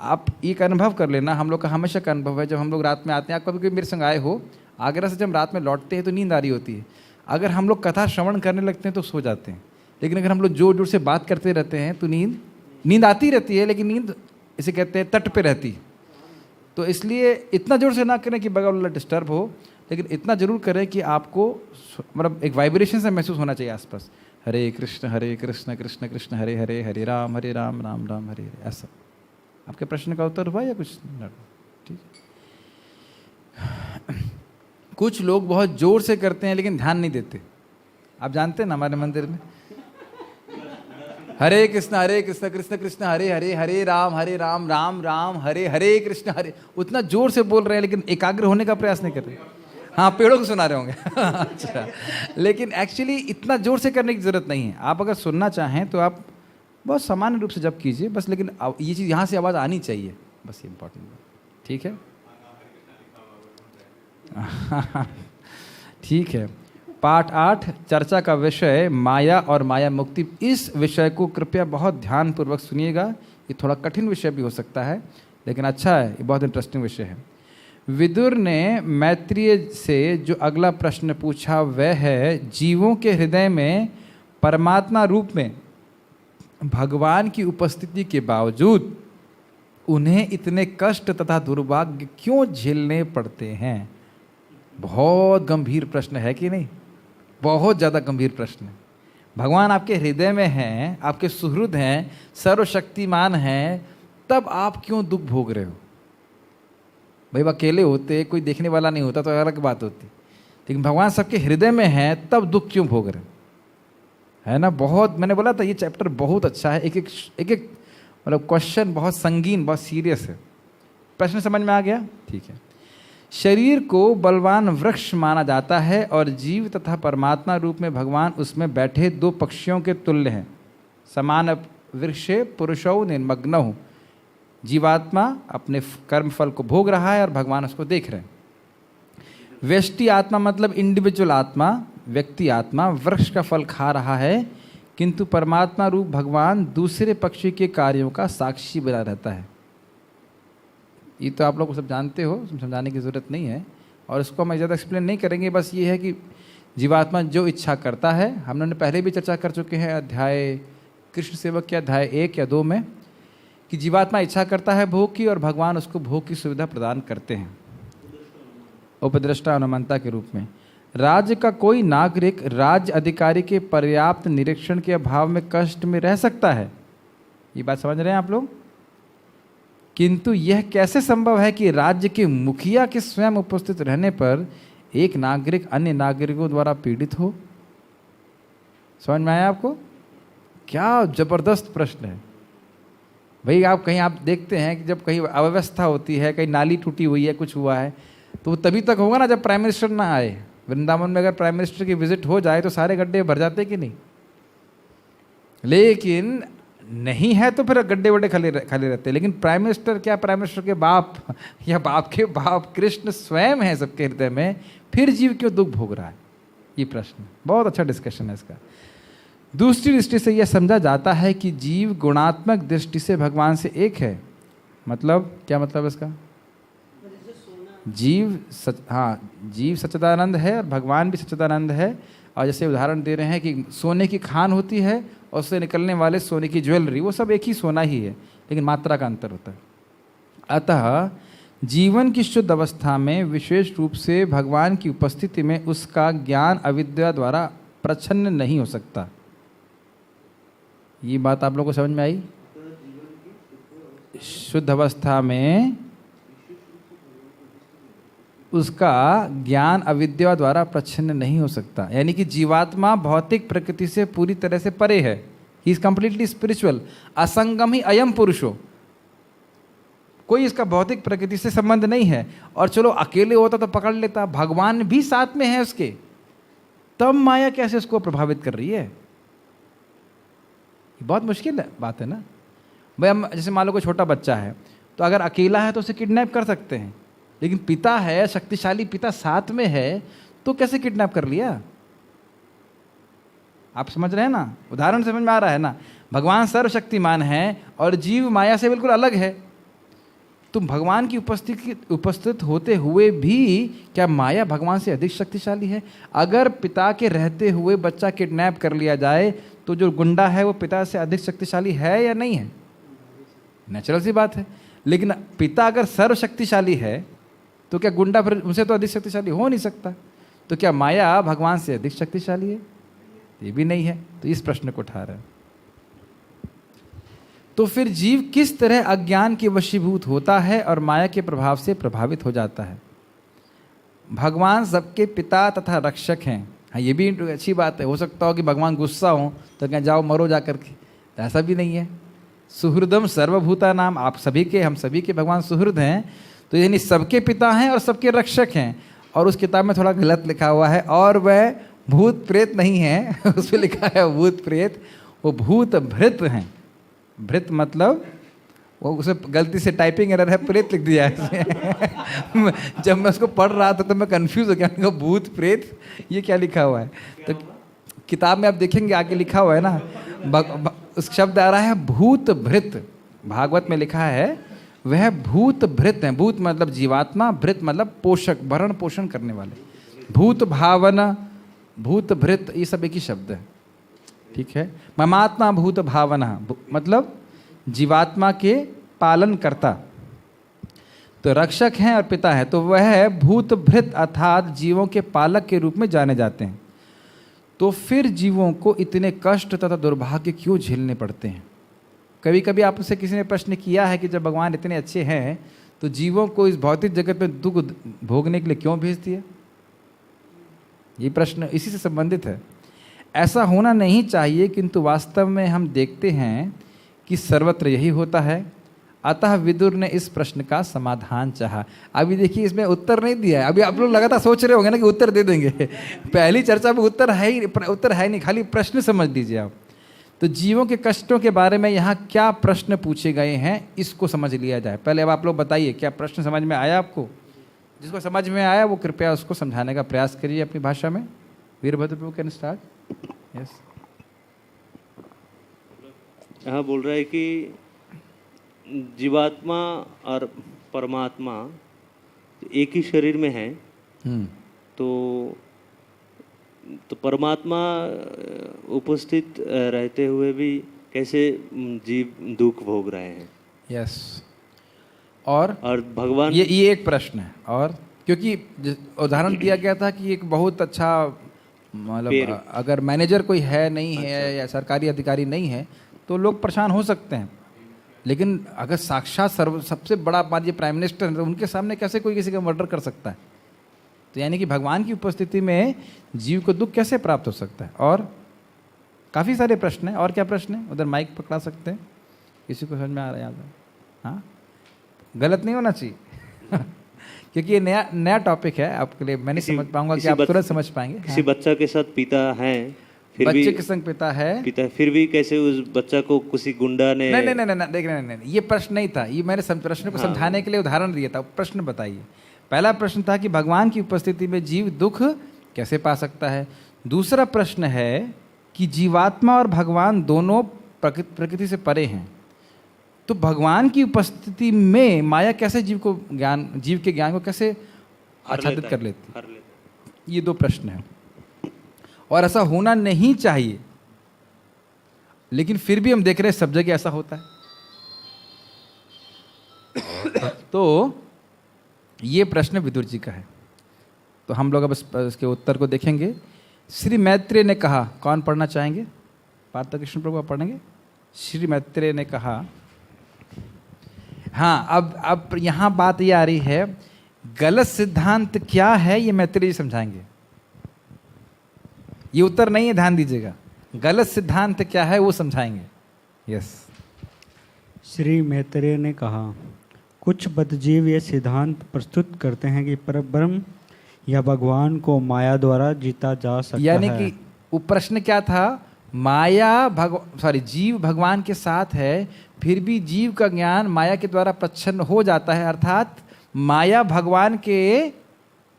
Speaker 1: आप एक अनुभव कर लेना, हम लोग का हमेशा का अनुभव है, जब हम लोग रात में आते हैं, आप कभी कभी मेरे संग आए हो, आगरा से जब रात में लौटते हैं तो नींद आ रही होती है। अगर हम लोग कथा श्रवण करने लगते हैं तो सो जाते हैं, लेकिन अगर हम लोग जोर जोर से बात करते रहते हैं तो नींद आती रहती है, लेकिन नींद इसे कहते हैं तट पे रहती। तो इसलिए इतना जोर से ना करें कि बगल वाला डिस्टर्ब हो, लेकिन इतना जरूर करें कि आपको मतलब एक वाइब्रेशन से महसूस होना चाहिए आसपास। हरे कृष्ण कृष्ण कृष्ण हरे हरे, हरे राम राम राम हरे हरे। ऐसा आपके प्रश्न का उत्तर हुआ या कुछ? ठीक। कुछ लोग बहुत जोर से करते हैं लेकिन ध्यान नहीं देते। आप जानते हैं ना, हमारे मंदिर में हरे कृष्ण कृष्ण कृष्ण हरे हरे, हरे राम राम राम हरे हरे कृष्ण हरे। उतना जोर से बोल रहे हैं लेकिन एकाग्र होने का प्रयास नहीं कर रहे। हाँ, पेड़ों को सुना रहे होंगे अच्छा, लेकिन एक्चुअली इतना जोर से करने की जरूरत नहीं है। आप अगर सुनना चाहें तो आप बहुत सामान्य रूप से जप कीजिए बस, लेकिन ये चीज़ यहाँ से आवाज़ आनी चाहिए बस, ये इम्पोर्टेंट बात। ठीक है ठीक है। पाठ 8 चर्चा का विषय माया और माया मुक्ति। इस विषय को कृपया बहुत ध्यानपूर्वक सुनिएगा। ये थोड़ा कठिन विषय भी हो सकता है लेकिन अच्छा है, ये बहुत इंटरेस्टिंग विषय है। विदुर ने मैत्रेय से जो अगला प्रश्न पूछा वह है, जीवों के हृदय में परमात्मा रूप में भगवान की उपस्थिति के बावजूद उन्हें इतने कष्ट तथा दुर्भाग्य क्यों झेलने पड़ते हैं? बहुत गंभीर प्रश्न है कि नहीं? बहुत ज़्यादा गंभीर प्रश्न है। भगवान आपके हृदय में हैं, आपके सुहृद हैं, सर्वशक्तिमान हैं, तब आप क्यों दुख भोग रहे हो? भाई अकेले होते, कोई देखने वाला नहीं होता तो अलग बात होती, लेकिन भगवान सबके हृदय में हैं तब दुख क्यों भोग रहे है ना? बहुत, मैंने बोला था ये चैप्टर बहुत अच्छा है। एक एक मतलब क्वेश्चन बहुत संगीन, बहुत सीरियस है। प्रश्न समझ में आ गया? ठीक है। शरीर को बलवान वृक्ष माना जाता है और जीव तथा परमात्मा रूप में भगवान उसमें बैठे दो पक्षियों के तुल्य हैं। समान वृक्षे पुरुषौ निर्मग्नौ। जीवात्मा अपने कर्म फल को भोग रहा है और भगवान उसको देख रहे हैं। व्यष्टि आत्मा मतलब इंडिविजुअल आत्मा, व्यक्ति आत्मा वृक्ष का फल खा रहा है, किंतु परमात्मा रूप भगवान दूसरे पक्षी के कार्यों का साक्षी बना रहता है। ये तो आप लोग सब जानते हो, समझाने की ज़रूरत नहीं है और इसको हम ज़्यादा एक्सप्लेन नहीं करेंगे। बस ये है कि जीवात्मा जो इच्छा करता है, हमने पहले भी चर्चा कर चुके हैं अध्याय कृष्ण सेवक के अध्याय 1 या 2 में, कि जीवात्मा इच्छा करता है भोग की और भगवान उसको भोग की सुविधा प्रदान करते हैं उपद्रष्टा अनुमंता के रूप में। राज्य का कोई नागरिक राज्य अधिकारी के पर्याप्त निरीक्षण के अभाव में कष्ट में रह सकता है। ये बात समझ रहे हैं आप लोग? किंतु यह कैसे संभव है कि राज्य के मुखिया के स्वयं उपस्थित रहने पर एक नागरिक अन्य नागरिकों द्वारा पीड़ित हो? समझ में आया आपको? क्या जबरदस्त प्रश्न है भाई। आप कहीं आप देखते हैं कि जब कहीं अव्यवस्था होती है, कहीं नाली टूटी हुई है, कुछ हुआ है, तो वो तभी तक होगा ना जब प्राइम मिनिस्टर ना आए। वृंदावन में अगर प्राइम मिनिस्टर की विजिट हो जाए तो सारे गड्ढे भर जाते कि नहीं? लेकिन नहीं है तो फिर गड्ढे वड्ढे खाली रहते। लेकिन प्राइम मिनिस्टर क्या, प्राइम मिनिस्टर के बाप या बाप के बाप कृष्ण स्वयं है सबके हृदय में, फिर जीव क्यों दुख भोग रहा है? ये प्रश्न बहुत अच्छा डिस्कशन है इसका। दूसरी दृष्टि से यह समझा जाता है कि जीव गुणात्मक दृष्टि से भगवान से एक है। मतलब क्या मतलब इसका? जीव सच्चिदानंद है और भगवान भी सच्चिदानंद है। और जैसे उदाहरण दे रहे हैं कि सोने की खान होती है और उससे निकलने वाले सोने की ज्वेलरी, वो सब एक ही सोना ही है, लेकिन मात्रा का अंतर होता है। अतः जीवन की शुद्ध अवस्था में विशेष रूप से भगवान की उपस्थिति में उसका ज्ञान अविद्या द्वारा प्रच्छन्न नहीं हो सकता। ये बात आप लोगों को समझ में आई? शुद्ध अवस्था में उसका ज्ञान अविद्या द्वारा प्रच्छन्न नहीं हो सकता। यानी कि जीवात्मा भौतिक प्रकृति से पूरी तरह से परे है। He is completely spiritual. असंगम ही अयम पुरुषो। कोई इसका भौतिक प्रकृति से संबंध नहीं है। और चलो अकेले होता तो पकड़ लेता, भगवान भी साथ में है उसके, तब माया कैसे उसको प्रभावित कर रही है? बहुत मुश्किल बात है ना भाई। हम जैसे मान लो कोई छोटा बच्चा है, तो अगर अकेला है तो उसे किडनैप कर सकते हैं, लेकिन पिता है, शक्तिशाली पिता साथ में है, तो कैसे किडनैप कर लिया? आप समझ रहे हैं ना? उदाहरण समझ में आ रहा है ना? भगवान सर्वशक्तिमान है और जीव माया से बिल्कुल अलग है। तुम भगवान की उपस्थित होते हुए भी क्या माया भगवान से अधिक शक्तिशाली है? अगर पिता के रहते हुए बच्चा किडनैप कर लिया जाए तो जो गुंडा है वो पिता से अधिक शक्तिशाली है या नहीं है? नेचुरल सी बात है। लेकिन पिता अगर सर्वशक्तिशाली है तो क्या गुंडा फिर उनसे तो अधिक शक्तिशाली हो नहीं सकता? तो क्या माया भगवान से अधिक शक्तिशाली है? ये भी नहीं है। तो इस प्रश्न को उठा रहे हैं। तो फिर जीव किस तरह अज्ञान के वशीभूत होता है और माया के प्रभाव से प्रभावित हो जाता है? भगवान सबके पिता तथा रक्षक हैं। हाँ, ये भी अच्छी बात है। हो सकता हो कि भगवान गुस्सा हो तो क्या जाओ मरो जा करके, तो ऐसा भी नहीं है। सुहृदम सर्वभूता नाम, आप सभी के, हम सभी के भगवान सुहृद हैं। तो यानी सबके पिता हैं और सबके रक्षक हैं। और उस किताब में थोड़ा गलत लिखा हुआ है, और वह भूत प्रेत नहीं है उस पर लिखा है भूत प्रेत, वो भूत भृत हैं। भृत मतलब वो उसे गलती से टाइपिंग एरर है, प्रेत लिख दिया है जब मैं उसको पढ़ रहा था तो मैं कंफ्यूज हो गया, भूत प्रेत ये क्या लिखा हुआ है? तो किताब में आप देखेंगे आगे लिखा हुआ है ना, उस शब्द आ रहा है भूत भृत। भागवत में लिखा है वह भूत भृत हैं। भूत मतलब जीवात्मा, भृत मतलब पोषक, भरण पोषण करने वाले। भूत भावना, भूत भृत, ये सब एक ही शब्द है। ठीक है। ममात्मा भूत भावना मतलब जीवात्मा के पालन करता। तो रक्षक हैं और पिता है, तो वह भूत भृत अर्थात जीवों के पालक के रूप में जाने जाते हैं। तो फिर जीवों को इतने कष्ट तथा दुर्भाग्य क्यों झेलने पड़ते हैं? कभी कभी आपसे किसी ने प्रश्न किया है कि जब भगवान इतने अच्छे हैं तो जीवों को इस भौतिक जगत में दुख भोगने के लिए क्यों भेज दिया? ये प्रश्न इसी से संबंधित है। ऐसा होना नहीं चाहिए, किंतु वास्तव में हम देखते हैं कि सर्वत्र यही होता है। अतः विदुर ने इस प्रश्न का समाधान चाहा। अभी देखिए इसमें उत्तर नहीं दिया है। अभी आप लोग लगातार सोच रहे होंगे ना कि उत्तर दे देंगे। पहली चर्चा में उत्तर है नहीं, खाली प्रश्न समझ लीजिए आप। तो जीवों के कष्टों के बारे में यहाँ क्या प्रश्न पूछे गए हैं इसको समझ लिया जाए। पहले अब आप लोग बताइए, क्या प्रश्न समझ में आया आपको? जिसको समझ में आया वो कृपया उसको समझाने का प्रयास करिए अपनी भाषा में। वीरभद्र प्रभु कैन स्टार्ट। यस।
Speaker 5: यहाँ बोल रहा है कि जीवात्मा और परमात्मा एक ही शरीर में है। तो परमात्मा उपस्थित रहते हुए भी कैसे जीव दुख भोग रहे हैं?
Speaker 1: यस। और
Speaker 5: भगवान,
Speaker 1: ये एक प्रश्न है। और क्योंकि उदाहरण दिया गया था कि एक बहुत अच्छा मतलब अगर मैनेजर कोई है नहीं है या सरकारी अधिकारी नहीं है तो लोग परेशान हो सकते हैं, लेकिन अगर साक्षात सबसे बड़ा मान लीजिए प्राइम मिनिस्टर है तो उनके सामने कैसे कोई किसी का मर्डर कर सकता है? तो यानी कि भगवान की उपस्थिति में जीव को दुख कैसे प्राप्त हो सकता है? और काफ़ी सारे प्रश्न हैं। और क्या प्रश्न है? उधर माइक पकड़ा सकते हैं, किसी को समझ में आ रहा है यहाँ पर? हाँ, गलत नहीं होना चाहिए क्योंकि ये नया टॉपिक है आपके लिए। मैं नहीं समझ पाऊंगा कि आप तुरंत समझ पाएंगे।
Speaker 5: किसी बच्चा के साथ पिता है, फिर
Speaker 1: बच्चे
Speaker 5: भी
Speaker 1: के संग पिता है,
Speaker 5: फिर भी कैसे उस बच्चा को किसी गुंडा ने
Speaker 1: नहीं देख रहे नहीं, ये प्रश्न नहीं था। ये मैंने प्रश्न को समझाने के लिए उदाहरण दिया था। प्रश्न बताइए। पहला प्रश्न था कि भगवान की उपस्थिति में जीव दुख कैसे पा सकता है। दूसरा प्रश्न है कि जीवात्मा और भगवान दोनों प्रकृति से परे हैं, तो भगवान की उपस्थिति में माया कैसे जीव के ज्ञान को कैसे आच्छादित कर लेती? ये दो प्रश्न हैं। और ऐसा होना नहीं चाहिए, लेकिन फिर भी हम देख रहे हैं सब जगह ऐसा होता है। तो ये प्रश्न विदुर जी का है। तो हम लोग अब इसके उत्तर को देखेंगे। श्री मैत्रेय ने कहा, कौन पढ़ना चाहेंगे? पार्थ कृष्ण प्रभु आप पढ़ेंगे। श्री मैत्रेय ने कहा, हाँ, अब यहाँ बात ये आ रही है, गलत सिद्धांत क्या है ये मैत्रेय जी समझाएंगे। ये उत्तर नहीं है, ध्यान दीजिएगा। गलत सिद्धांत क्या है वो समझाएंगे। यस।
Speaker 2: श्री मैत्रेय ने कहा, कुछ बद्धजीव ये सिद्धांत प्रस्तुत करते हैं कि परब्रह्म या भगवान को माया द्वारा जीता जा सकता है।
Speaker 1: यानी कि वो प्रश्न क्या था, माया जीव भगवान के साथ है, फिर भी जीव का ज्ञान माया के द्वारा प्रच्छन्न हो जाता है, अर्थात माया भगवान के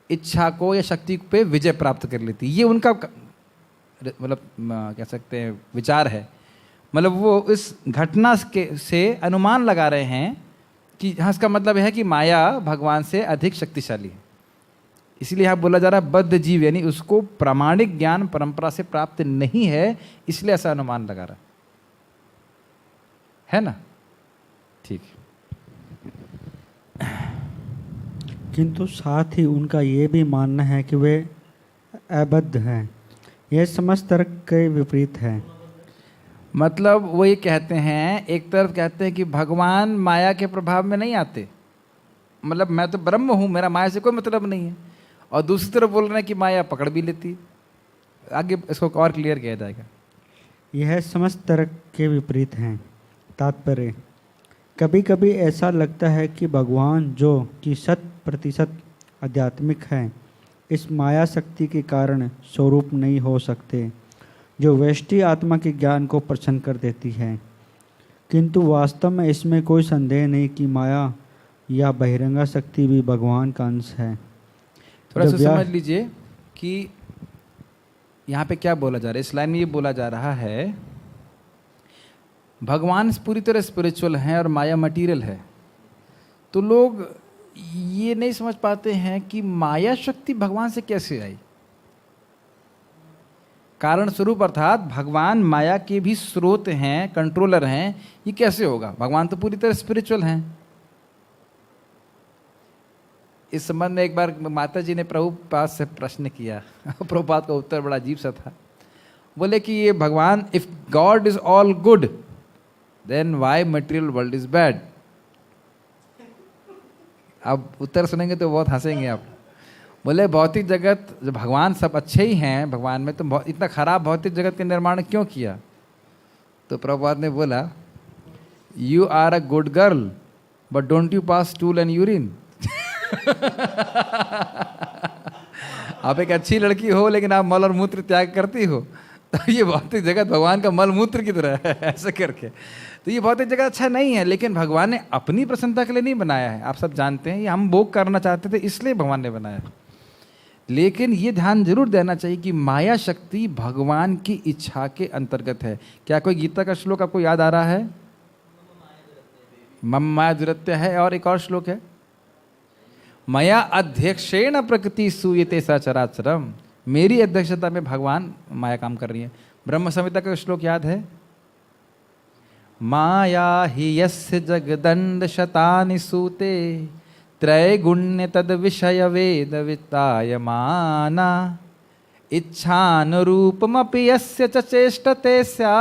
Speaker 1: इच्छा को या शक्ति पे विजय प्राप्त कर लेती। ये उनका मतलब कह सकते हैं विचार है। मतलब वो इस घटना से अनुमान लगा रहे हैं कि हाँ, इसका मतलब है कि माया भगवान से अधिक शक्तिशाली है। इसलिए यहाँ बोला जा रहा है बद्ध जीव, यानी उसको प्रामाणिक ज्ञान परंपरा से प्राप्त नहीं है, इसलिए ऐसा अनुमान लगा रहा है ना। ठीक।
Speaker 2: किंतु साथ ही उनका ये भी मानना है कि वे अबद्ध हैं। यह समस्त तर्क के विपरीत है।
Speaker 1: मतलब वो ये कहते हैं, एक तरफ कहते हैं कि भगवान माया के प्रभाव में नहीं आते, मतलब मैं तो ब्रह्म हूँ, मेरा माया से कोई मतलब नहीं है, और दूसरी तरफ बोल रहे हैं कि माया पकड़ भी लेती। आगे इसको और क्लियर किया जाएगा।
Speaker 2: यह समस्त तर्क के विपरीत हैं। तात्पर्य, कभी कभी ऐसा लगता है कि भगवान जो कि 100% आध्यात्मिक है, इस माया शक्ति के कारण स्वरूप नहीं हो सकते, जो व्यष्टि आत्मा के ज्ञान को प्रसन्न कर देती है। किंतु वास्तव में इसमें कोई संदेह नहीं कि माया या बहिरंगा शक्ति भी भगवान का अंश है।
Speaker 1: थोड़ा सा समझ लीजिए कि यहाँ पे क्या बोला जा रहा है। इस लाइन में ये बोला जा रहा है, भगवान पूरी तरह स्पिरिचुअल हैं और माया मटेरियल है। तो लोग ये नहीं समझ पाते हैं कि माया शक्ति भगवान से कैसे आई। कारण स्वरूप अर्थात भगवान माया के भी स्रोत हैं, कंट्रोलर हैं, ये कैसे होगा? भगवान तो पूरी तरह स्पिरिचुअल हैं। इस संबंध में एक बार माता जी ने प्रभुपाद से प्रश्न किया। प्रभुपाद का उत्तर बड़ा अजीब सा था। बोले कि ये भगवान, if God is all good then why material world is bad. अब उत्तर सुनेंगे तो बहुत हंसेंगे आप। बोले भौतिक जगत, जब भगवान सब अच्छे ही हैं भगवान में, तो इतना खराब भौतिक जगत के निर्माण क्यों किया? तो प्रभुपाद ने बोला, you are a good girl but don't you pass stool and urine. आप एक अच्छी लड़की हो लेकिन आप मल और मूत्र त्याग करती हो, तो ये भौतिक जगत भगवान का मल मूत्र की तरह है। ऐसे करके तो ये भौतिक जगत अच्छा नहीं है, लेकिन भगवान ने अपनी प्रसन्नता के लिए नहीं बनाया है। आप सब जानते हैं, ये हम भोग करना चाहते थे इसलिए भगवान ने बनाया। लेकिन ये ध्यान जरूर देना चाहिए कि माया शक्ति भगवान की इच्छा के अंतर्गत है। क्या कोई गीता का श्लोक आपको याद आ रहा है? मम माया दुरत्य है, और एक और श्लोक है, मया अध्यक्षेण प्रकृति सूयते सचराचरम। मेरी अध्यक्षता में भगवान माया काम कर रही है। ब्रह्म संहिता का श्लोक याद है, माया हि यस्य जगदंड शतानि सूते त्रैगुण्य तद विषय वेद वित्तायमाना इच्छानुरूपमपि यस्य च चेष्टते स्या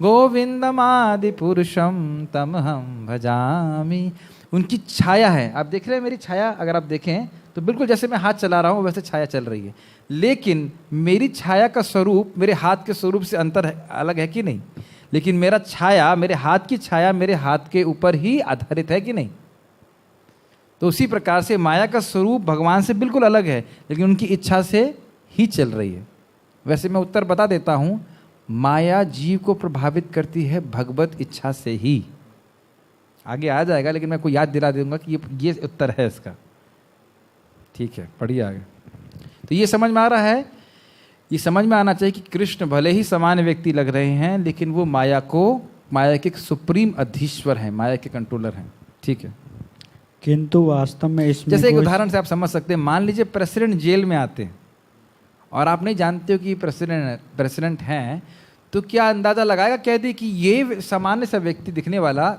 Speaker 1: गोविंदमादि पुरुषम तमहं भजामि। उनकी छाया है। आप देख रहे हैं मेरी छाया, अगर आप देखें तो बिल्कुल जैसे मैं हाथ चला रहा हूँ वैसे छाया चल रही है, लेकिन मेरी छाया का स्वरूप मेरे हाथ के स्वरूप से अंतर है, अलग है कि नहीं? लेकिन मेरा छाया, मेरे हाथ की छाया मेरे हाथ के ऊपर ही आधारित है कि नहीं? तो उसी प्रकार से माया का स्वरूप भगवान से बिल्कुल अलग है, लेकिन उनकी इच्छा से ही चल रही है। वैसे मैं उत्तर बता देता हूँ, माया जीव को प्रभावित करती है भगवत इच्छा से ही। आगे आ जाएगा, लेकिन मैं आपको याद दिला दूंगा कि ये उत्तर है इसका। ठीक है, पढ़िए आगे। तो ये समझ में आ रहा है, ये समझ में आना चाहिए कि कृष्ण भले ही सामान्य व्यक्ति लग रहे हैं, लेकिन वो माया के सुप्रीम अधीश्वर हैं, माया के कंट्रोलर हैं। ठीक है।
Speaker 2: किंतु वास्तव में इसमें
Speaker 1: जैसे एक उदाहरण से आप समझ सकते हैं, मान लीजिए प्रेसिडेंट जेल में आते हैं और आप नहीं जानते हो कि प्रेसिडेंट हैं, तो क्या अंदाजा लगाएगा कैदी कि ये सामान्य सा व्यक्ति दिखने वाला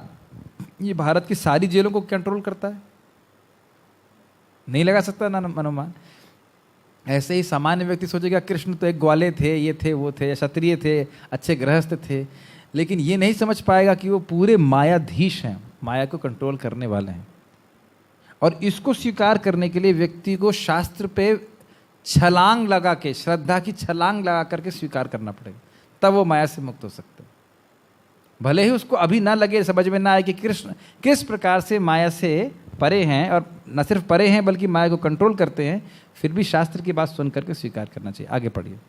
Speaker 1: ये भारत की सारी जेलों को कंट्रोल करता है? नहीं लगा सकता ना अनुमान। ऐसे ही सामान्य व्यक्ति सोचेगा कृष्ण तो एक ग्वाले थे, ये थे, वो थे, क्षत्रिय थे, अच्छे गृहस्थ थे, लेकिन ये नहीं समझ पाएगा कि वो पूरे मायाधीश हैं, माया को कंट्रोल करने वाले हैं। और इसको स्वीकार करने के लिए व्यक्ति को शास्त्र पे छलांग लगा के, श्रद्धा की छलांग लगा करके स्वीकार करना पड़ेगा, तब वो माया से मुक्त हो सकते हैं। भले ही उसको अभी ना लगे, समझ में ना आए कि कृष्ण किस प्रकार से माया से परे हैं, और न सिर्फ परे हैं बल्कि माया को कंट्रोल करते हैं, फिर भी शास्त्र की बात सुन करके स्वीकार करना चाहिए। आगे पढ़िए।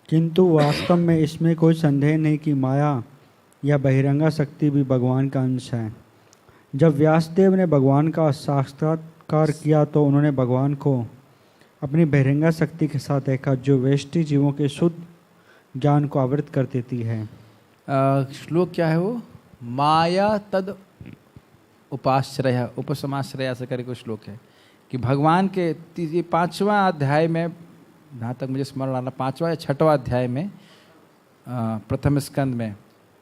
Speaker 2: किंतु वास्तव में इसमें कोई संदेह नहीं कि माया या बहिरंगा शक्ति भी भगवान का अंश है। जब व्यासदेव ने भगवान का साक्षात्कार किया तो उन्होंने भगवान को अपनी बहिरंगा शक्ति के साथ देखा, जो वेष्टि जीवों के शुद्ध ज्ञान को आवृत कर देती है।
Speaker 1: श्लोक क्या है वो? माया तद उपाश्रय, उपसमाश्रय से करके श्लोक है कि भगवान के ये 5वां अध्याय में, जहाँ तक मुझे स्मरण आना, 5वां या 6वां अध्याय में, प्रथम स्कंद में,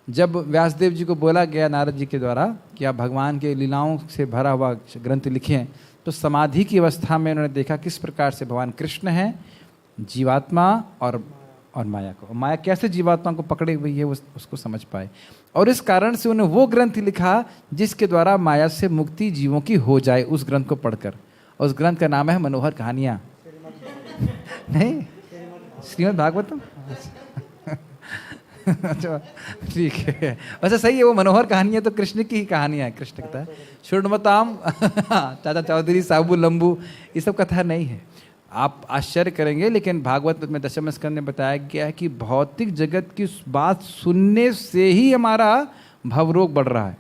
Speaker 1: जब व्यासदेव जी को बोला गया नारद जी के द्वारा कि आप भगवान के लीलाओं से भरा हुआ ग्रंथ लिखें, तो समाधि की अवस्था में उन्होंने देखा किस प्रकार से भगवान कृष्ण हैं, जीवात्मा और माया को, माया कैसे जीवात्मा को पकड़े हुई है, उसको समझ पाए। और इस कारण से उन्हें वो ग्रंथ लिखा जिसके द्वारा माया से मुक्ति जीवों की हो जाए, उस ग्रंथ को पढ़कर। और उस ग्रंथ का नाम है मनोहर कहानियाँ। नहीं, श्रीमद् भागवतम। अच्छा, ठीक है। वैसे सही है, वो मनोहर कहानियाँ तो कृष्ण की ही कहानियाँ है। कृष्ण कहता है शुणमताम चाचा चौधरी साबू लंबू, ये सब कथा नहीं है। आप आश्चर्य करेंगे, लेकिन भागवत में 10वें स्कंद में बताया गया है कि भौतिक जगत की बात सुनने से ही हमारा भवरोग बढ़ रहा है।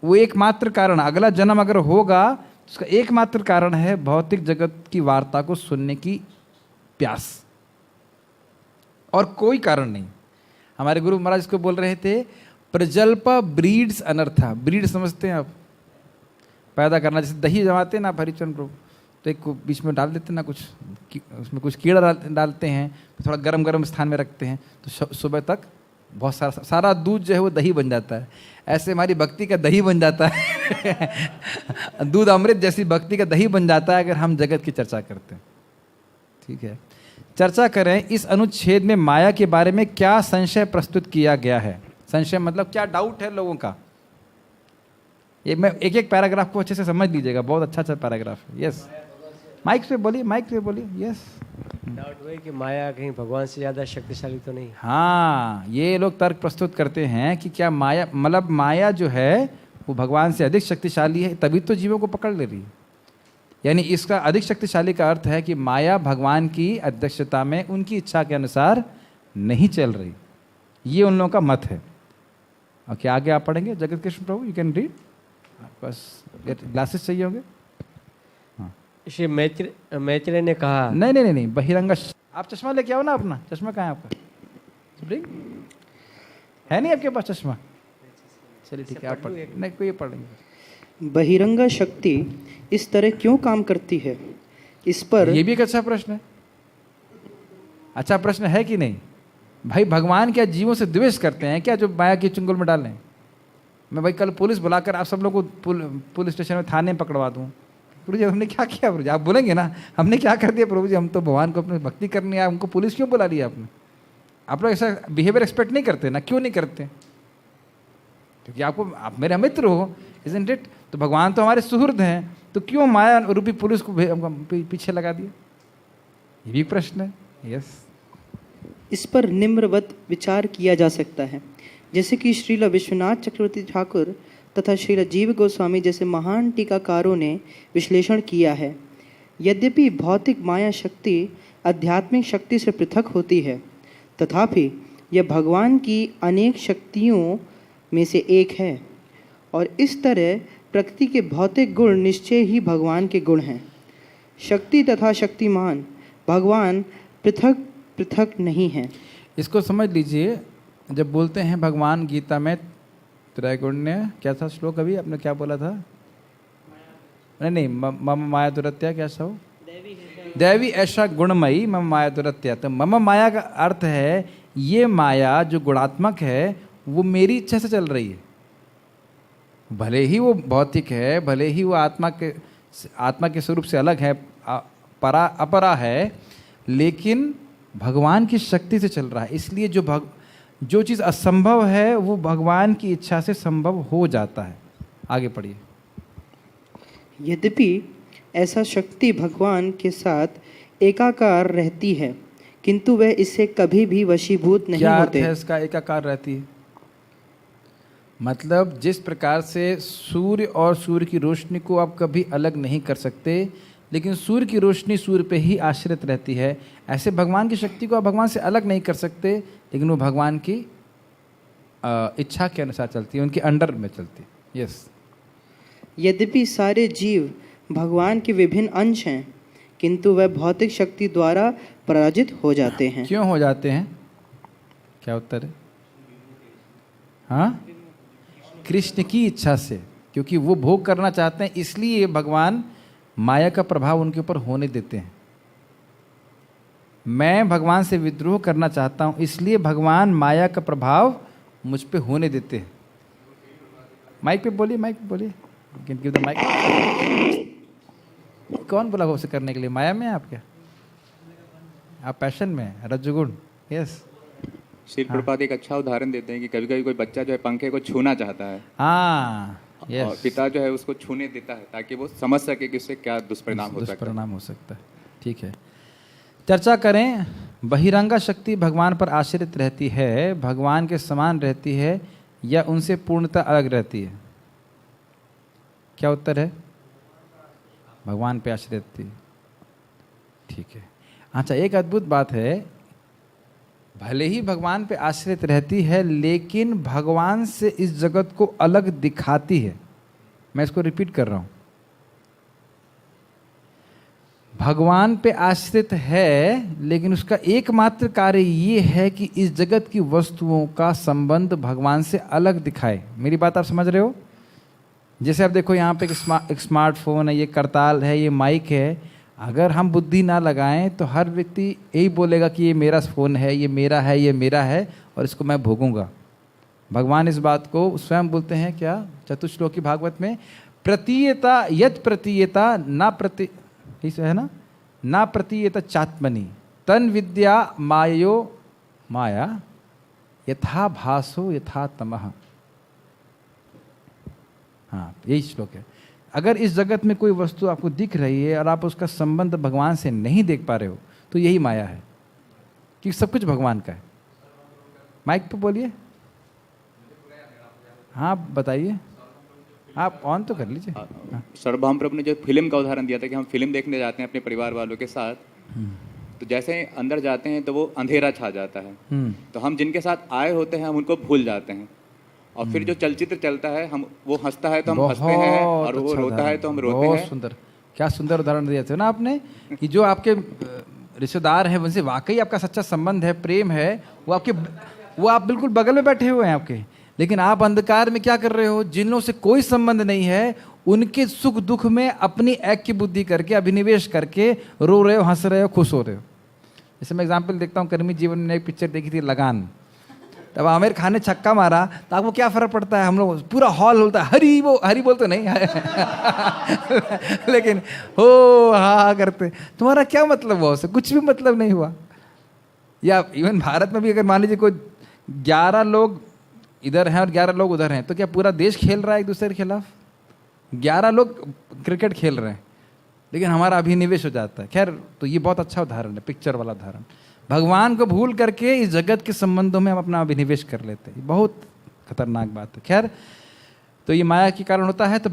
Speaker 1: वो एकमात्र कारण, अगला जन्म अगर होगा तो उसका एकमात्र कारण है भौतिक जगत की वार्ता को सुनने की प्यास, और कोई कारण नहीं। हमारे गुरु महाराज इसको बोल रहे थे, प्रजल्प ब्रीड्स अनर्था। ब्रीड समझते हैं आप? पैदा करना, जैसे दही जमाते हैं ना हरिचंद्र प्रभु, तो एक को बीच में डाल देते हैं ना, कुछ उसमें कुछ कीड़ा डालते हैं, थोड़ा गरम गरम स्थान में रखते हैं, तो सुबह तक बहुत सारा दूध जो है वो दही बन जाता है। ऐसे हमारी भक्ति का दही बन जाता है दूध अमृत जैसी भक्ति का दही बन जाता है अगर हम जगत की चर्चा करते हैं। ठीक है, चर्चा करें इस अनुच्छेद में माया के बारे में क्या संशय प्रस्तुत किया गया है। संशय मतलब क्या डाउट है लोगों का। ये मैं एक एक पैराग्राफ को अच्छे से समझ लीजिएगा, बहुत अच्छा पैराग्राफ है। यस, माइक से बोलिए, माइक से बोलिए। यस,
Speaker 4: डाउट हुआ कि माया कहीं भगवान से ज़्यादा शक्तिशाली तो नहीं।
Speaker 1: हाँ, ये लोग तर्क प्रस्तुत करते हैं कि क्या माया, मतलब माया जो है वो भगवान से अधिक शक्तिशाली है, तभी तो जीवों को पकड़ ले रही है। यानी इसका अधिक शक्तिशाली का अर्थ है कि माया भगवान की अध्यक्षता में उनकी इच्छा के अनुसार नहीं चल रही। ये उन लोगों का मत है। ओके, आगे आप पढ़ेंगे। जगत कृष्ण प्रभु, यू कैन रीड। बस ग्लासेस चाहिए होंगे।
Speaker 4: श्री मैत्रेय ने कहा,
Speaker 1: नहीं, बहिरंगा। आप चश्मा लेके आओ ना अपना। चश्मा कहाँ है आपका? है नहीं आपके पास चश्मा? चलिए ठीक है, आप पढ़। नहीं, कोई पढ़ेंगे।
Speaker 3: बहिरंगा शक्ति इस तरह क्यों काम करती है, इस पर।
Speaker 1: ये भी एक अच्छा प्रश्न है। अच्छा प्रश्न है कि नहीं भाई? भगवान क्या जीवों से द्वेष करते हैं क्या, जो माया के चुंगल में डालें? मैं भाई कल पुलिस बुलाकर आप सब लोग को पुलिस स्टेशन में, थाने में पकड़वा दूँ? प्रभु जी हमने क्या किया? प्रभु जी आप बोलेंगे ना, हमने क्या कर दिया? प्रभु जी हम तो भगवान को अपनी भक्ति करनी है, हमको पुलिस क्यों बुला लिया आपने? आप लोग ऐसा बिहेवियर एक्सपेक्ट नहीं करते ना? क्यों नहीं करते? क्योंकि आप मेरे मित्र हो, इजंट इट? तो भगवान तो हमारे सुहृद हैं, तो क्यों माया रूपी पुलिस को पीछे लगा दिया? ये भी प्रश्न है। यस,
Speaker 3: इस पर निम्रवत विचार किया जा सकता है, जैसे कि श्रील विश्वनाथ चक्रवर्ती ठाकुर तथा श्रील जीव गोस्वामी जैसे महान टीकाकारों ने विश्लेषण किया है। यद्यपि भौतिक माया शक्ति आध्यात्मिक शक्ति से पृथक होती है, तथापि यह भगवान की अनेक शक्तियों में से एक है, और इस तरह प्रकृति के भौतिक गुण निश्चय ही भगवान के गुण हैं। शक्ति तथा शक्तिमान भगवान पृथक पृथक नहीं हैं।
Speaker 1: इसको समझ लीजिए। जब बोलते हैं भगवान गीता में त्रैगुण्य, क्या था श्लोक अभी आपने क्या बोला था? नहीं, मम माया दुरत्या, क्या सा हो? दैवी ऐसा गुणमयी मम माया दुरत्या। तो मम माया का अर्थ है ये माया जो गुणात्मक है वो मेरी इच्छा से चल रही है। भले ही वो भौतिक है, भले ही वो आत्मा के स्वरूप से अलग है, अपरा है, लेकिन भगवान की शक्ति से चल रहा है। इसलिए जो चीज़ असंभव है वो भगवान की इच्छा से संभव हो जाता है। आगे पढ़िए।
Speaker 3: यद्यपि ऐसा शक्ति भगवान के साथ एकाकार रहती है, किंतु वह इससे कभी भी वशीभूत नहीं
Speaker 1: क्या अर्थ
Speaker 3: होते।
Speaker 1: है इसका, एकाकार रहती है? मतलब जिस प्रकार से सूर्य और सूर्य की रोशनी को आप कभी अलग नहीं कर सकते, लेकिन सूर्य की रोशनी सूर्य पे ही आश्रित रहती है, ऐसे भगवान की शक्ति को आप भगवान से अलग नहीं कर सकते, लेकिन वो भगवान की इच्छा के अनुसार चलती है, उनके अंडर में चलती है। यस।
Speaker 3: यद्यपि सारे जीव भगवान के विभिन्न अंश हैं, किंतु वह भौतिक शक्ति द्वारा पराजित हो जाते हैं।
Speaker 1: क्यों हो जाते हैं? क्या उत्तर है? हाँ, कृष्ण की इच्छा से, क्योंकि वो भोग करना चाहते हैं, इसलिए भगवान माया का प्रभाव उनके ऊपर होने देते हैं। मैं भगवान से विद्रोह करना चाहता हूं, इसलिए भगवान माया का प्रभाव मुझ पे होने देते हैं। माइक पे बोलिए, माइक पे बोलिए। माइक। कौन बोला उसे करने के लिए? माया में है आप? क्या आप पैशन में है? रज्जुगुण। यस।
Speaker 6: श्री प्रभुपाद एक अच्छा उदाहरण देते हैं कि कभी कभी कोई बच्चा जो है पंखे को छूना चाहता है,
Speaker 1: हाँ, yes.
Speaker 6: और पिता जो है उसको छूने देता है ताकि वो समझ सके कि उससे क्या दुष्परिणाम हो सकता है।
Speaker 1: दुष्परिणाम हो सकता है। ठीक है, चर्चा करें। बहिरंगा शक्ति भगवान पर आश्रित रहती है, भगवान के समान रहती है, या उनसे पूर्णतः अलग रहती है? क्या उत्तर है? भगवान पे आश्रित रहती है। ठीक है। अच्छा, एक अद्भुत बात है, भले ही भगवान पे आश्रित रहती है, लेकिन भगवान से इस जगत को अलग दिखाती है। मैं इसको रिपीट कर रहा हूं। भगवान पे आश्रित है, लेकिन उसका एकमात्र कार्य ये है कि इस जगत की वस्तुओं का संबंध भगवान से अलग दिखाए। मेरी बात आप समझ रहे हो? जैसे आप देखो, यहाँ पे एक स्मार्टफोन है, ये करताल है, ये माइक है। अगर हम बुद्धि ना लगाएं तो हर व्यक्ति यही बोलेगा कि ये मेरा फ़ोन है, ये मेरा है, ये मेरा है, और इसको मैं भोगूंगा। भगवान इस बात को स्वयं बोलते हैं, क्या? चतुश्लोकी भागवत में, प्रतीयता यद प्रतीयता ना प्रति, है ना, ना प्रतीयता चात्मनि तन विद्या मायो माया यथा भासो यथा तमः। हाँ, यही श्लोक है। अगर इस जगत में कोई वस्तु आपको दिख रही है और आप उसका संबंध भगवान से नहीं देख पा रहे हो, तो यही माया है, कि सब कुछ भगवान का है। माइक पे बोलिए। हाँ, बताइए। आप ऑन तो कर लीजिए।
Speaker 6: सर्वभौम प्रभु ने जो फिल्म का उदाहरण दिया था कि हम फिल्म देखने जाते हैं अपने परिवार वालों के साथ, तो जैसे ही अंदर जाते हैं तो वो अंधेरा छा जाता है, तो हम जिनके साथ आए होते हैं हम उनको भूल जाते हैं, और फिर जो चलचित्र चलता है, हम वो हंसता है तो हम हंसते हैं, और वो रोता है तो हम रोते हैं।
Speaker 1: बहुत सुंदर, क्या सुंदर उदाहरण दिया था ना आपने, कि जो आपके रिश्तेदार हैं उनसे वाकई आपका सच्चा संबंध है, प्रेम है, वो आप बिल्कुल बगल में बैठे हुए हैं आपके, लेकिन आप अंधकार में क्या कर रहे हो? जिन लोगों से कोई संबंध नहीं है, उनके सुख दुख में अपनी एक की बुद्धि करके, अभिनिवेश करके रो रहे हो, हंस रहे हो, खुश हो रहे हो। जैसे मैं एग्जाम्पल देखता हूँ, कर्मी जीवन में एक पिक्चर देखी थी, लगान। तब आमिर खान ने छक्का मारा तो आपको क्या फर्क पड़ता है? हम लोग पूरा हॉल बोलता है हरी बोल तो नहीं लेकिन हो हा करते। तुम्हारा क्या मतलब हुआ उससे? कुछ भी मतलब नहीं हुआ। या इवन भारत में भी अगर मान लीजिए कोई 11 लोग इधर हैं और 11 लोग उधर हैं, तो क्या पूरा देश खेल रहा है एक दूसरे के खिलाफ? 11 लोग क्रिकेट खेल रहे हैं, लेकिन हमारा अभिनिवेश हो जाता है। खैर, तो ये बहुत अच्छा उदाहरण है, पिक्चर वाला उदाहरण। भगवान को भूल करके इस जगत के संबंधों में हम अपना अभिनिवेश कर लेते हैं। बहुत खतरनाक बात है। खैर, तो ये माया के कारण होता है। तो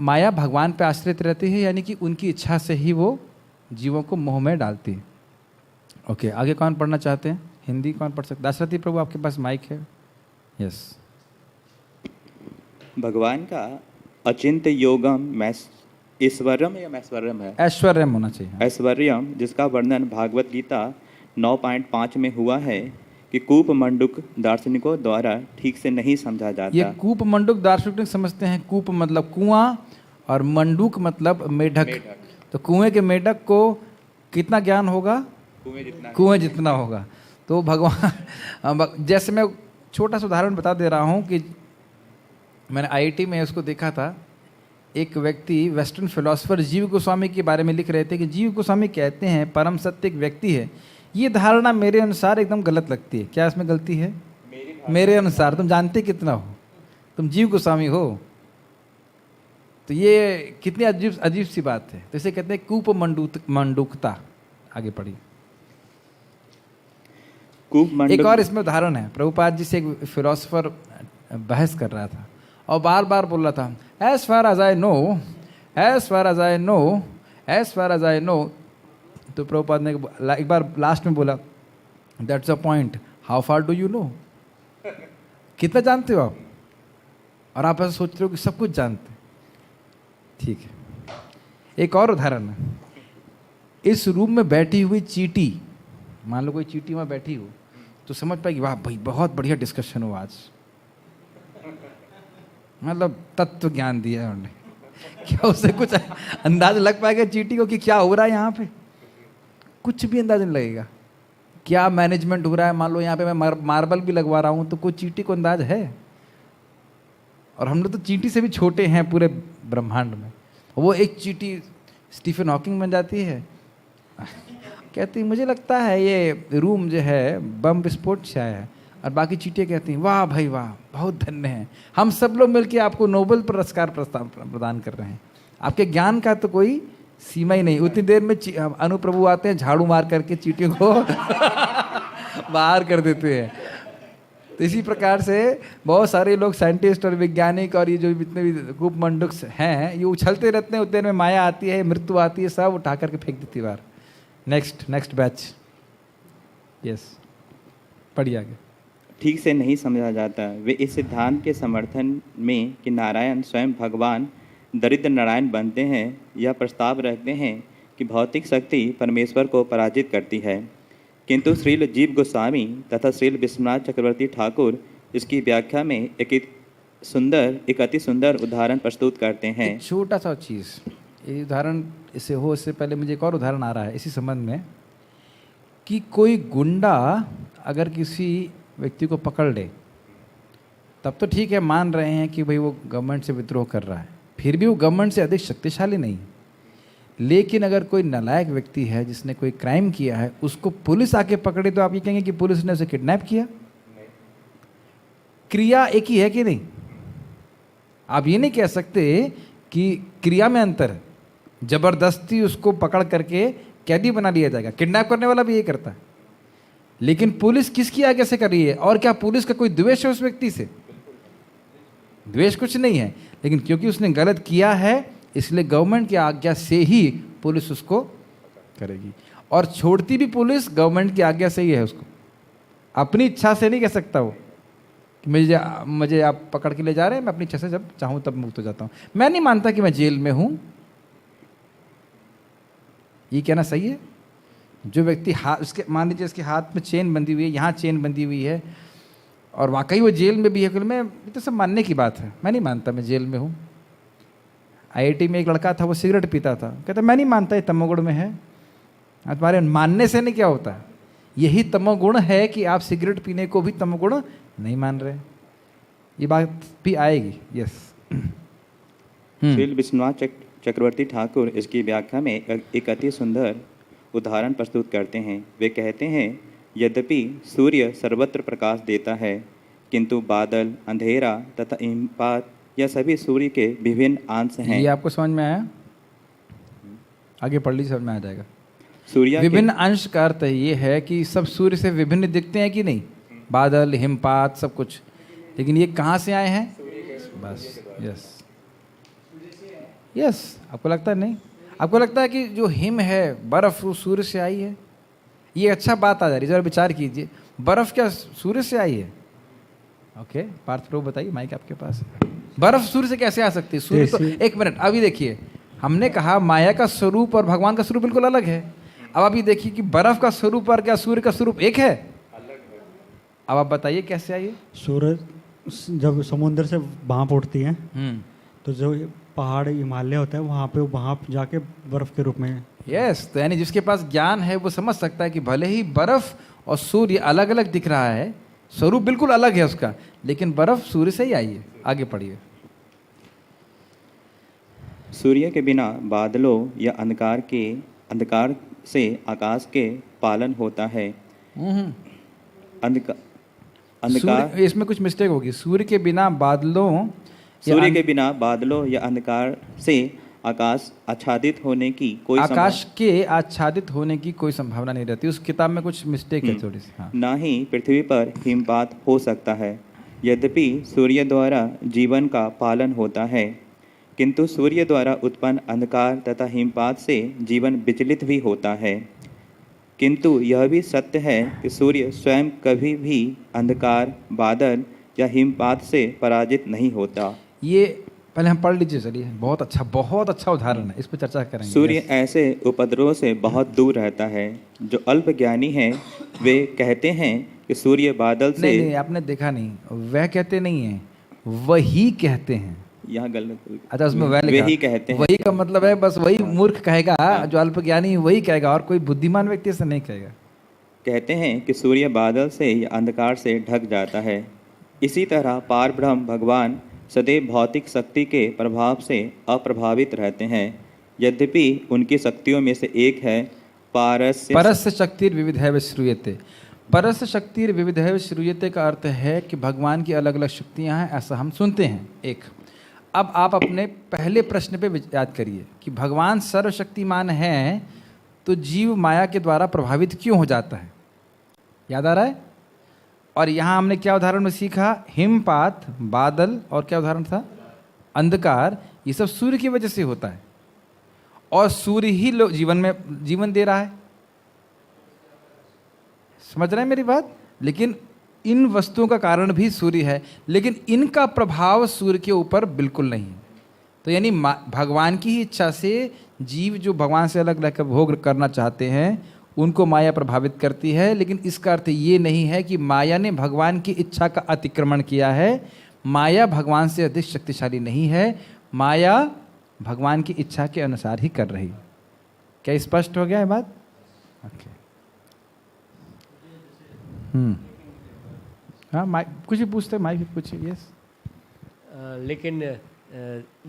Speaker 1: माया भगवान पे आश्रित रहती है, यानी कि उनकी इच्छा से ही वो जीवों को मोह में डालती है। ओके, आगे कौन पढ़ना चाहते हैं? हिंदी कौन पढ़ सकते? दाशरथी प्रभु, आपके पास माइक है। यस।
Speaker 6: भगवान का अचिंत्य योगम ऐश्वर्यम या मैश्वर्यम है?
Speaker 1: ऐश्वर्यम होना चाहिए।
Speaker 6: ऐश्वर्यम, जिसका वर्णन भागवत गीता 9.5 में हुआ है कि कूप मंडूक दार्शनिकों द्वारा ठीक से नहीं समझा जाता।
Speaker 1: ये कूप मंडूक दार्शनिक समझते हैं। कूप मतलब कुआं और मंडूक मतलब मेढक। तो कुएं के मेढक को कितना ज्ञान होगा? कुएं जितना होगा। तो भगवान, जैसे मैं छोटा सा उदाहरण बता दे रहा हूँ कि मैंने IIT में उसको देखा था। एक व्यक्ति, वेस्टर्न फिलोसफर जीव गोस्वामी के बारे में लिख रहे थे कि जीव गोस्वामी कहते हैं परम सत्य एक व्यक्ति है। ये धारणा मेरे अनुसार एकदम गलत लगती है। क्या इसमें गलती है? मेरे अनुसार तुम जानते कितना हो, तुम जीव गोस्वामी हो। तो ये कितनी अजीब अजीब सी बात है। तो इसे कहते हैं कूप मंडूकता। आगे पढ़िए। एक और इसमें उदाहरण है। प्रभुपाद जी से एक फिलोसोफर बहस कर रहा था और बार बार बोल रहा था as far as I know, as far as I know, as far as I know. तो प्रभुपाद ने एक बार लास्ट में बोला that's a point, how far do you know, कितना जानते हो आप? और आप ऐसा सोच रहे हो कि सब कुछ जानते। ठीक है, एक और उदाहरण है। इस रूम में बैठी हुई चींटी, मान लो कोई चींटी वहां बैठी हो, तो समझ पाएगी वाह भाई बहुत बढ़िया डिस्कशन हुआ आज, मतलब तत्व ज्ञान दिया है उन्होंने। क्या उसे कुछ अंदाज लग पाएगा चींटी को कि क्या हो रहा है यहाँ पे? कुछ भी अंदाज नहीं लगेगा। क्या मैनेजमेंट हो रहा है, मान लो यहाँ पे मैं मार्बल भी लगवा रहा हूँ, तो कोई चींटी को अंदाज है? और हम लोग तो चींटी से भी छोटे हैं पूरे ब्रह्मांड में। वो एक चींटी स्टीफन हॉकिंग बन जाती है, कहती मुझे लगता है ये रूम जो है बम विस्फोट से आया है। और बाकी चींटियाँ कहती हैं वाह भाई वाह, बहुत धन्य हैं, हम सब लोग मिलकर आपको नोबेल पुरस्कार प्रदान कर रहे हैं। आपके ज्ञान का तो कोई सीमा ही नहीं। उतनी देर में अनुप्रभु आते हैं, झाड़ू मार करके चींटियों को बाहर कर देते हैं। तो इसी प्रकार से बहुत सारे लोग साइंटिस्ट और वैज्ञानिक और ये जो जितने भी कूप मंडूक हैं, ये उछलते रहते हैं। उतनी देर में माया आती है, मृत्यु आती है, सब उठा करके फेंक देती बार। Next batch. यस, पढ़िए आगे।
Speaker 7: ठीक से नहीं समझा जाता। वे इस सिद्धांत के समर्थन में कि नारायण स्वयं भगवान दरिद्र नारायण बनते हैं, यह प्रस्ताव रखते हैं कि भौतिक शक्ति परमेश्वर को पराजित करती है, किंतु श्रील जीव गोस्वामी तथा श्रील विश्वनाथ चक्रवर्ती ठाकुर इसकी व्याख्या में एक अति सुंदर उदाहरण प्रस्तुत करते हैं।
Speaker 1: छोटा सा चीज़, ये उदाहरण इससे हो इससे पहले मुझे एक और उदाहरण आ रहा है इसी संबंध में, कि कोई गुंडा अगर किसी व्यक्ति को पकड़ ले, तब तो ठीक है, मान रहे हैं कि भाई वो गवर्नमेंट से विद्रोह कर रहा है, फिर भी वो गवर्नमेंट से अधिक शक्तिशाली नहीं। लेकिन अगर कोई नालायक व्यक्ति है जिसने कोई क्राइम किया है, उसको पुलिस आके पकड़े, तो आप ये कहेंगे कि पुलिस ने उसे किडनैप किया? क्रिया एक ही है कि नहीं? आप ये नहीं कह सकते कि क्रिया में अंतर है। जबरदस्ती उसको पकड़ करके कैदी बना लिया जाएगा, किडनैप करने वाला भी ये करता है। लेकिन पुलिस किसकी आज्ञा से कर रही है? और क्या पुलिस का कोई द्वेष है उस व्यक्ति से? द्वेष कुछ नहीं है, लेकिन क्योंकि उसने गलत किया है इसलिए गवर्नमेंट की आज्ञा से ही पुलिस उसको करेगी। और छोड़ती भी पुलिस गवर्नमेंट की आज्ञा से ही है उसको, अपनी इच्छा से नहीं कह सकता वो कि मुझे आप पकड़ के ले जा रहे हैं, मैं अपनी इच्छा से जब चाहूँ तब मुक्त हो जाता हूँ। मैं नहीं मानता कि मैं जेल में हूँ, ये कहना सही है? जो व्यक्ति उसके मान लीजिए इसके हाथ में चेन बंधी हुई है, यहाँ चेन बंधी हुई है, और वाकई वो जेल में भी है, मैं ये तो सब मानने की बात है। मैं नहीं मानता मैं जेल में हूँ। IIT में एक लड़का था, वो सिगरेट पीता था, कहता मैं नहीं मानता ये तमोगुण में है। तुम्हारे मानने से नहीं क्या होता है, यही तमोगुण है कि आप सिगरेट पीने को भी तमोगुण नहीं मान रहे। ये बात भी आएगी। यस।
Speaker 7: श्री विश्वनाथ चक्रवर्ती ठाकुर इसकी व्याख्या में एक अति सुंदर उदाहरण प्रस्तुत करते हैं। वे कहते हैं यद्यपि सूर्य सर्वत्र प्रकाश देता है, किंतु बादल, अंधेरा तथा हिमपात यह सभी सूर्य के विभिन्न अंश हैं।
Speaker 1: ये आपको समझ में आया? आगे पढ़ लीजिए, समझ में आ जाएगा।
Speaker 7: सूर्य
Speaker 1: विभिन्न अंश का अर्थ ये है कि सब सूर्य से विभिन्न दिखते हैं कि नहीं? बादल, हिमपात, सब कुछ। लेकिन ये कहाँ से आए हैं? बस। Yes yes. आपको लगता है नहीं? आपको लगता है कि जो हिम है, बर्फ, वो सूर्य से आई है? ये अच्छा बात आ जा रही है, जरा विचार कीजिए। बर्फ क्या सूर्य से आई है? ओके, पार्थ प्रभु बताइए, माइक आपके पास है। बर्फ सूर्य से कैसे आ सकती है? सूर्य तो एक मिनट, अभी देखिए, हमने कहा माया का स्वरूप और भगवान का स्वरूप बिल्कुल अलग है। अब अभी देखिए कि बर्फ का स्वरूप और क्या सूर्य का स्वरूप एक है? अब आप बताइए कैसे आई?
Speaker 2: सूरज जब समुद्र से भाप उठती है, तो जो पहाड़ हिमालय होता है वहाँ पे भाप जाके बर्फ के रूप में।
Speaker 1: यस। तो यानी जिसके पास ज्ञान है वो समझ सकता है कि भले ही बर्फ और सूर्य अलग अलग दिख रहा है, स्वरूप बिल्कुल अलग है उसका, लेकिन बर्फ सूर्य से ही आई है। आगे पढ़िए।
Speaker 7: सूर्य के बिना बादलों या अंधकार से आकाश के पालन होता है। अंधकार,
Speaker 1: इसमें कुछ मिस्टेक होगी। सूर्य के बिना बादलों
Speaker 7: सूर्य के बिना बादलों या अंधकार से आकाश आच्छादित होने की कोई
Speaker 1: आकाश के आच्छादित होने की कोई संभावना नहीं रहती। उस किताब में कुछ मिस्टेक है थोड़ी सी। हाँ।
Speaker 7: ना ही पृथ्वी पर हिमपात हो सकता है। यद्यपि सूर्य द्वारा जीवन का पालन होता है, किंतु सूर्य द्वारा उत्पन्न अंधकार तथा हिमपात से जीवन विचलित भी होता है। किंतु यह भी सत्य है कि सूर्य स्वयं कभी भी अंधकार, बादल या हिमपात से पराजित नहीं होता।
Speaker 1: ये पहले हम पढ़ लीजिए, चलिए। बहुत अच्छा उदाहरण है, इस पर चर्चा करेंगे।
Speaker 7: सूर्य ऐसे उपद्रवों से बहुत दूर रहता है। जो अल्प ज्ञानी हैं वे कहते हैं कि सूर्य बादल से
Speaker 1: नहीं, आपने देखा नहीं, वह कहते नहीं है, वही कहते हैं।
Speaker 7: यहाँ गलत,
Speaker 1: अच्छा, उसमें वह लिखा,
Speaker 7: वही कहते हैं।
Speaker 1: वही का मतलब है बस वही मूर्ख कहेगा, जो अल्प ज्ञानी वही कहेगा, और कोई बुद्धिमान व्यक्ति से नहीं कहेगा।
Speaker 7: कहते हैं कि सूर्य बादल से या अंधकार से ढक जाता है। इसी तरह पार ब्रह्म भगवान सदैव भौतिक शक्ति के प्रभाव से अप्रभावित रहते हैं। यद्यपि उनकी शक्तियों में से एक है
Speaker 1: परस्य शक्तिर्विविधैव श्रूयते। परस्य शक्तिर्विविधैव श्रूयते का अर्थ है कि भगवान की अलग अलग शक्तियां हैं, ऐसा हम सुनते हैं। एक, अब आप अपने पहले प्रश्न पे याद करिए कि भगवान सर्वशक्तिमान हैं तो जीव माया के द्वारा प्रभावित क्यों हो जाता है? याद आ रहा है? और यहाँ हमने क्या उदाहरण में सीखा? हिमपात, बादल, और क्या उदाहरण था? अंधकार। ये सब सूर्य की वजह से होता है, और सूर्य ही जीवन में जीवन दे रहा है। समझ रहे हैं मेरी बात? लेकिन इन वस्तुओं का कारण भी सूर्य है, लेकिन इनका प्रभाव सूर्य के ऊपर बिल्कुल नहीं है। तो यानी भगवान की ही इच्छा से जीव जो भगवान से अलग रहकर भोग करना चाहते हैं उनको माया प्रभावित करती है, लेकिन इसका अर्थ ये नहीं है कि माया ने भगवान की इच्छा का अतिक्रमण किया है। माया भगवान से अधिक शक्तिशाली नहीं है, माया भगवान की इच्छा के अनुसार ही कर रही। क्या स्पष्ट हो गया है बात? ओके। हाँ, माइक कुछ भी पूछते, माइक पूछिए। यस।
Speaker 4: लेकिन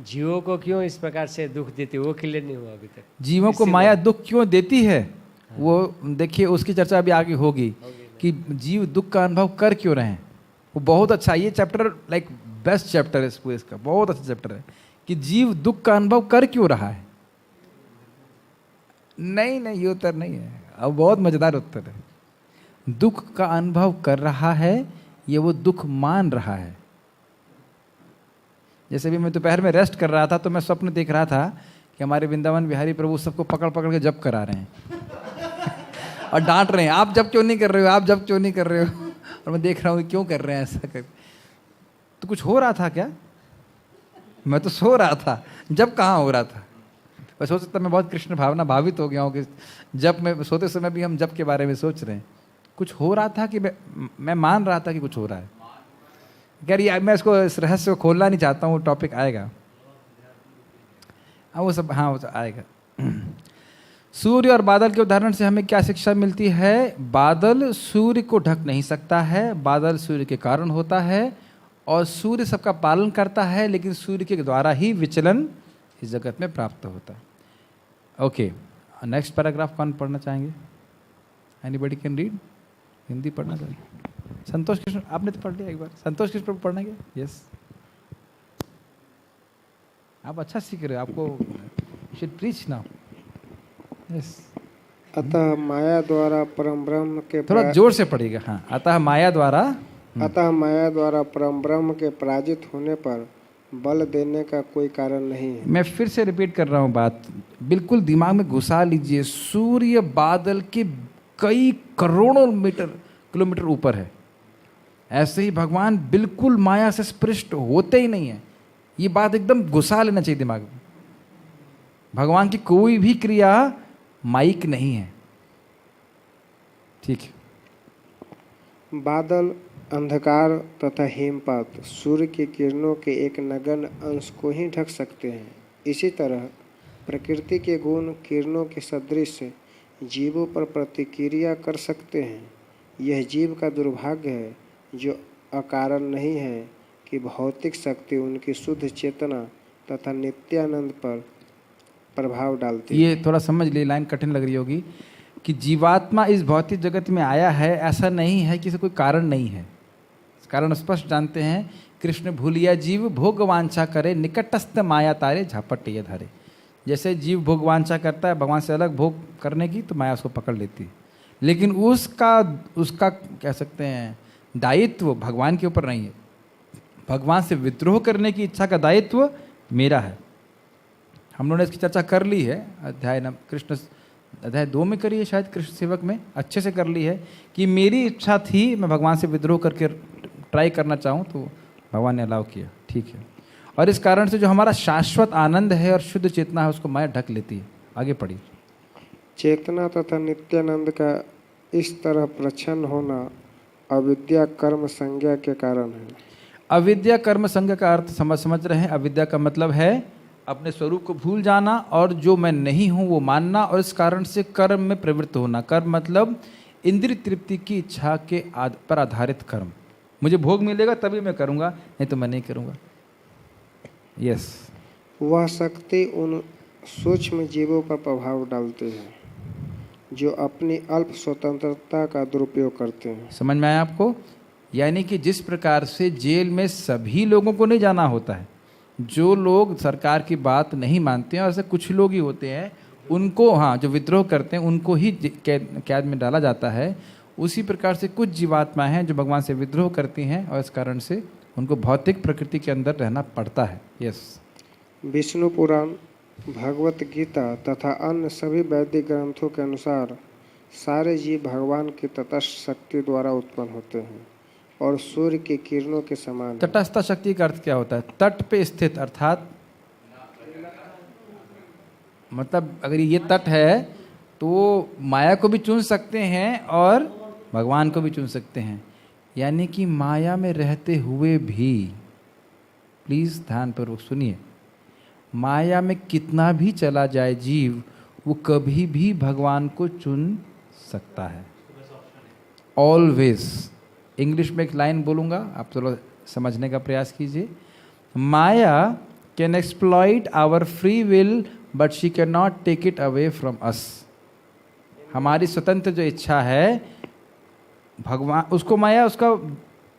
Speaker 4: जीवों को क्यों इस प्रकार से दुख देती है, वो क्लियर नहीं हुआ अभी तक।
Speaker 1: जीवों को माया दुख क्यों देती है, वो देखिए, उसकी चर्चा अभी आगे होगी कि जीव दुख का अनुभव कर क्यों रहे हैं। वो बहुत अच्छा, ये चैप्टर लाइक बेस्ट चैप्टर है इसका, बहुत अच्छा चैप्टर है कि जीव दुख का अनुभव कर क्यों रहा है। नहीं, ये उत्तर नहीं है, अब बहुत मजेदार उत्तर है। दुख का अनुभव कर रहा है, ये वो दुख मान रहा है। जैसे भी मैं दोपहर में रेस्ट कर रहा था तो मैं स्वप्न देख रहा था कि हमारे वृंदावन बिहारी प्रभु सबको पकड़ पकड़ के जप करा रहे हैं और डांट रहे हैं, आप जप क्यों नहीं कर रहे हो, आप जप क्यों नहीं कर रहे हो। और मैं देख रहा हूँ क्यों कर रहे हैं ऐसा कर। तो कुछ हो रहा था क्या? मैं तो सो रहा था, जब कहाँ हो रहा था। बस हो सकता मैं बहुत कृष्ण भावना भावित हो गया हूँ कि जब मैं सोते समय भी हम जप के बारे में सोच रहे हैं। कुछ हो रहा था कि मैं मान रहा था कि कुछ हो रहा है। यार मैं इसको इस रहस्य को खोलना नहीं चाहता हूँ, टॉपिक आएगा। वो सब, हाँ, वो सब आएगा। सूर्य और बादल के उदाहरण से हमें क्या शिक्षा मिलती है? बादल सूर्य को ढक नहीं सकता है, बादल सूर्य के कारण होता है, और सूर्य सबका पालन करता है, लेकिन सूर्य के द्वारा ही विचलन इस जगत में प्राप्त होता है। ओके, नेक्स्ट पैराग्राफ कौन पढ़ना चाहेंगे? Anybody can read? हिंदी पढ़ना चाहिए। संतोष कृष्ण, आपने तो पढ़ लिया एक बार। संतोष कृष्ण प्रभु पढ़ना क्या? यस, आप अच्छा सीख रहे हो, आपको शुड प्रीच नाउ। यस।
Speaker 8: अतः माया द्वारा परम ब्रह्म के
Speaker 1: थोड़ा जोर से पढ़िएगा। हाँ, अतः माया द्वारा परम ब्रह्म के पराजित होने पर बल देने का कोई कारण नहीं है। मैं फिर से रिपीट कर रहा हूँ बात, बिल्कुल दिमाग में घुसा लीजिए। सूर्य बादल के कई करोड़ों किलोमीटर ऊपर है, ऐसे ही भगवान बिल्कुल माया से स्पृष्ट होते ही नहीं है। ये बात एकदम घुसा लेना चाहिए दिमाग में। भगवान की कोई भी क्रिया माइक नहीं है, ठीक है।
Speaker 8: बादल, अंधकार तथा हिमपात सूर्य की किरणों के एक नगण्य अंश को ही ढक सकते हैं। इसी तरह प्रकृति के गुण किरणों के सदृश जीवों पर प्रतिक्रिया कर सकते हैं। यह जीव का दुर्भाग्य है जो अकारण नहीं है कि भौतिक शक्ति उनकी शुद्ध चेतना तथा नित्यानंद पर प्रभाव डालती है।
Speaker 1: ये थोड़ा समझ लिए, लाइन कठिन लग रही होगी कि जीवात्मा इस भौतिक जगत में आया है, ऐसा नहीं है कि इसे कोई कारण नहीं है। कारण स्पष्ट जानते हैं, कृष्ण भूलिया जीव भोग वांछा करे, निकटस्थ माया तारे झापट ये धारे। जैसे जीव भोग वांछा करता है भगवान से अलग भोग करने की, तो माया उसको पकड़ लेती है, लेकिन उसका कह सकते हैं दायित्व भगवान के ऊपर नहीं है। भगवान से विद्रोह करने की इच्छा का दायित्व मेरा है। हम लोगों ने इसकी चर्चा कर ली है अध्याय 2 में करी है, शायद कृष्ण सेवक में अच्छे से कर ली है, कि मेरी इच्छा थी मैं भगवान से विद्रोह करके ट्राई करना चाहूँ, तो भगवान ने अलाउ किया, ठीक है। और इस कारण से जो हमारा शाश्वत आनंद है और शुद्ध चेतना है उसको माया ढक लेती है। आगे पढ़िए।
Speaker 8: चेतना तथा नित्यानंद का इस तरह प्रच्छन्न होना अविद्या कर्म संज्ञा के कारण है।
Speaker 1: अविद्या कर्म संज्ञा का अर्थ समझ रहे हैं। अविद्या का मतलब है अपने स्वरूप को भूल जाना और जो मैं नहीं हूँ वो मानना, और इस कारण से कर्म में प्रवृत्त होना। कर्म मतलब इंद्रिय तृप्ति की इच्छा के पर आधारित कर्म। मुझे भोग मिलेगा तभी मैं करूँगा, नहीं तो मैं नहीं करूँगा। यस,
Speaker 8: वह शक्ति उन सूक्ष्म जीवों पर प्रभाव डालते हैं जो अपनी अल्प स्वतंत्रता का दुरुपयोग करते हैं।
Speaker 1: समझ में आया आपको? यानी कि जिस प्रकार से जेल में सभी लोगों को नहीं जाना होता है, जो लोग सरकार की बात नहीं मानते हैं और ऐसे कुछ लोग ही होते हैं, उनको, हाँ, जो विद्रोह करते हैं उनको ही कैद में डाला जाता है। उसी प्रकार से कुछ जीवात्माएं हैं जो भगवान से विद्रोह करती हैं और इस कारण से उनको भौतिक प्रकृति के अंदर रहना पड़ता है। यस,
Speaker 8: विष्णु पुराण, भगवत गीता तथा अन्य सभी वैदिक ग्रंथों के अनुसार सारे जीव भगवान की तटस्थ शक्ति द्वारा उत्पन्न होते हैं और सूर्य की किरणों के समान हैं।
Speaker 1: तटस्थ शक्ति का अर्थ क्या होता है? तट पे स्थित, अर्थात मतलब अगर ये तट है तो माया को भी चुन सकते हैं और भगवान को भी चुन सकते हैं। यानी कि माया में रहते हुए भी, प्लीज ध्यानपूर्वक सुनिए, माया में कितना भी चला जाए जीव, वो कभी भी भगवान को चुन सकता है। ऑलवेज। इंग्लिश में एक लाइन बोलूँगा, आप थोड़ा समझने का प्रयास कीजिए। Maya can exploit our free will but she cannot take it away from us. हमारी स्वतंत्र जो इच्छा है, भगवान उसको माया उसका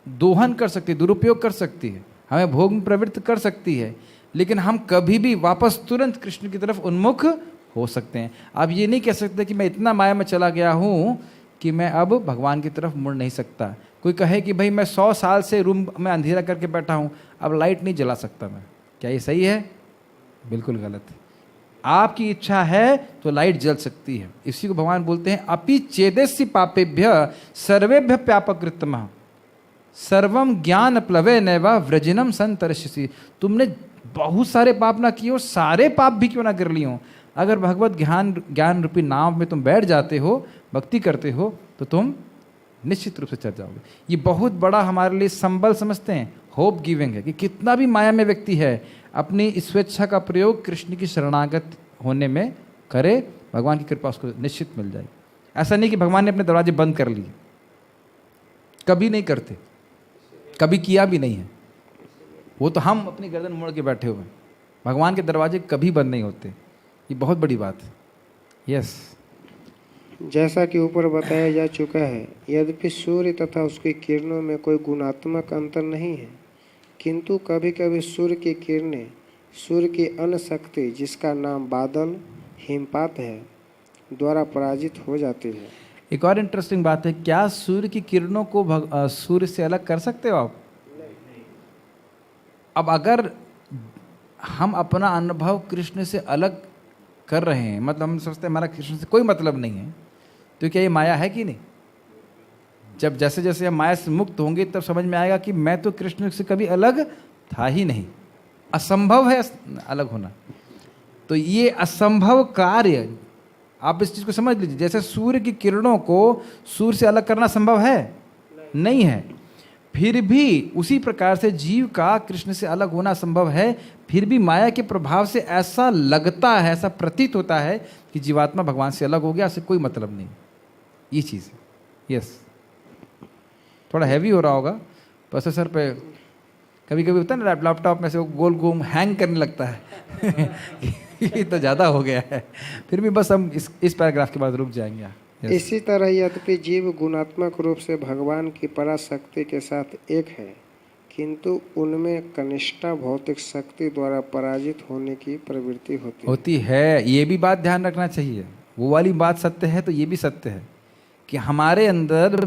Speaker 1: दोहन कर सकती है, दुरुपयोग कर सकती है, हमें भोग में प्रवृत्त कर सकती है, लेकिन हम कभी भी वापस तुरंत कृष्ण की तरफ उन्मुख हो सकते हैं। आप ये नहीं कह सकते कि मैं इतना माया में चला गया हूँ कि मैं अब भगवान की तरफ मुड़ नहीं सकता। कोई कहे कि भाई मैं 100 साल से रूम में अंधेरा करके बैठा हूँ, अब लाइट नहीं जला सकता मैं, क्या ये सही है? बिल्कुल गलत है। आपकी इच्छा है तो लाइट जल सकती है। इसी को भगवान बोलते हैं अपि चेदेस्य पापेभ्य सर्वेभ्य व्यापकृतमः सर्वम ज्ञान प्लवे नैवा व्रजिनम संतरश्यसि। तुमने बहुत सारे पाप ना किए हो, सारे पाप भी क्यों ना कर लिए हो, अगर भगवत ज्ञान रूपी नाव में तुम बैठ जाते हो, भक्ति करते हो, तो तुम निश्चित रूप से चढ़ जाओगे। ये बहुत बड़ा हमारे लिए संबल समझते हैं, होप गिविंग है कि कितना भी माया में व्यक्ति है, अपनी स्वेच्छा का प्रयोग कृष्ण की शरणागत होने में करे, भगवान की कृपा उसको निश्चित मिल जाएगी। ऐसा नहीं कि भगवान ने अपने दरवाजे बंद कर लिए, कभी नहीं करते, कभी किया भी नहीं है। वो तो हम अपनी गर्दन मोड़ के बैठे हुए हैं, भगवान के दरवाजे कभी बंद नहीं होते। ये बहुत बड़ी बात है। यस,
Speaker 8: जैसा कि ऊपर बताया जा चुका है, यद्यपि सूर्य तथा उसकी किरणों में कोई गुणात्मक अंतर नहीं है, किंतु कभी कभी सूर्य की किरणें सूर्य की अन्य शक्ति, जिसका नाम बादल हिमपात है, द्वारा पराजित हो जाती है।
Speaker 1: एक और इंटरेस्टिंग बात है, क्या सूर्य की किरणों को सूर्य से अलग कर सकते हो आप? अब अगर हम अपना अनुभव कृष्ण से अलग कर रहे हैं, मतलब हम सोचते हैं हमारा कृष्ण से कोई मतलब नहीं है, तो क्या ये माया है कि नहीं? जब जैसे जैसे हम माया से मुक्त होंगे तब समझ में आएगा कि मैं तो कृष्ण से कभी अलग था ही नहीं, असंभव है अलग होना। तो ये असंभव कार्य, आप इस चीज़ को समझ लीजिए। जैसे सूर्य की किरणों को सूर्य से अलग करना संभव है? नहीं है। फिर भी उसी प्रकार से जीव का कृष्ण से अलग होना संभव है, फिर भी माया के प्रभाव से ऐसा लगता है, ऐसा प्रतीत होता है कि जीवात्मा भगवान से अलग हो गया, इससे कोई मतलब नहीं। ये चीज़ है। यस, थोड़ा हैवी हो रहा होगा प्रोसेसर पे, कभी कभी होता है ना लैपटॉप में से वो गोल घूम हैंग करने लगता है ये तो ज़्यादा हो गया है। फिर भी बस हम इस पैराग्राफ के बाद रुक जाएंगे।
Speaker 8: इसी तरह यद्यपि जीव गुणात्मक रूप से भगवान की पराशक्ति के साथ एक है, किंतु उनमें कनिष्ठा भौतिक शक्ति द्वारा पराजित होने की प्रवृत्ति होती
Speaker 1: है। ये भी बात ध्यान रखना चाहिए। वो वाली बात सत्य है तो ये भी सत्य है कि हमारे अंदर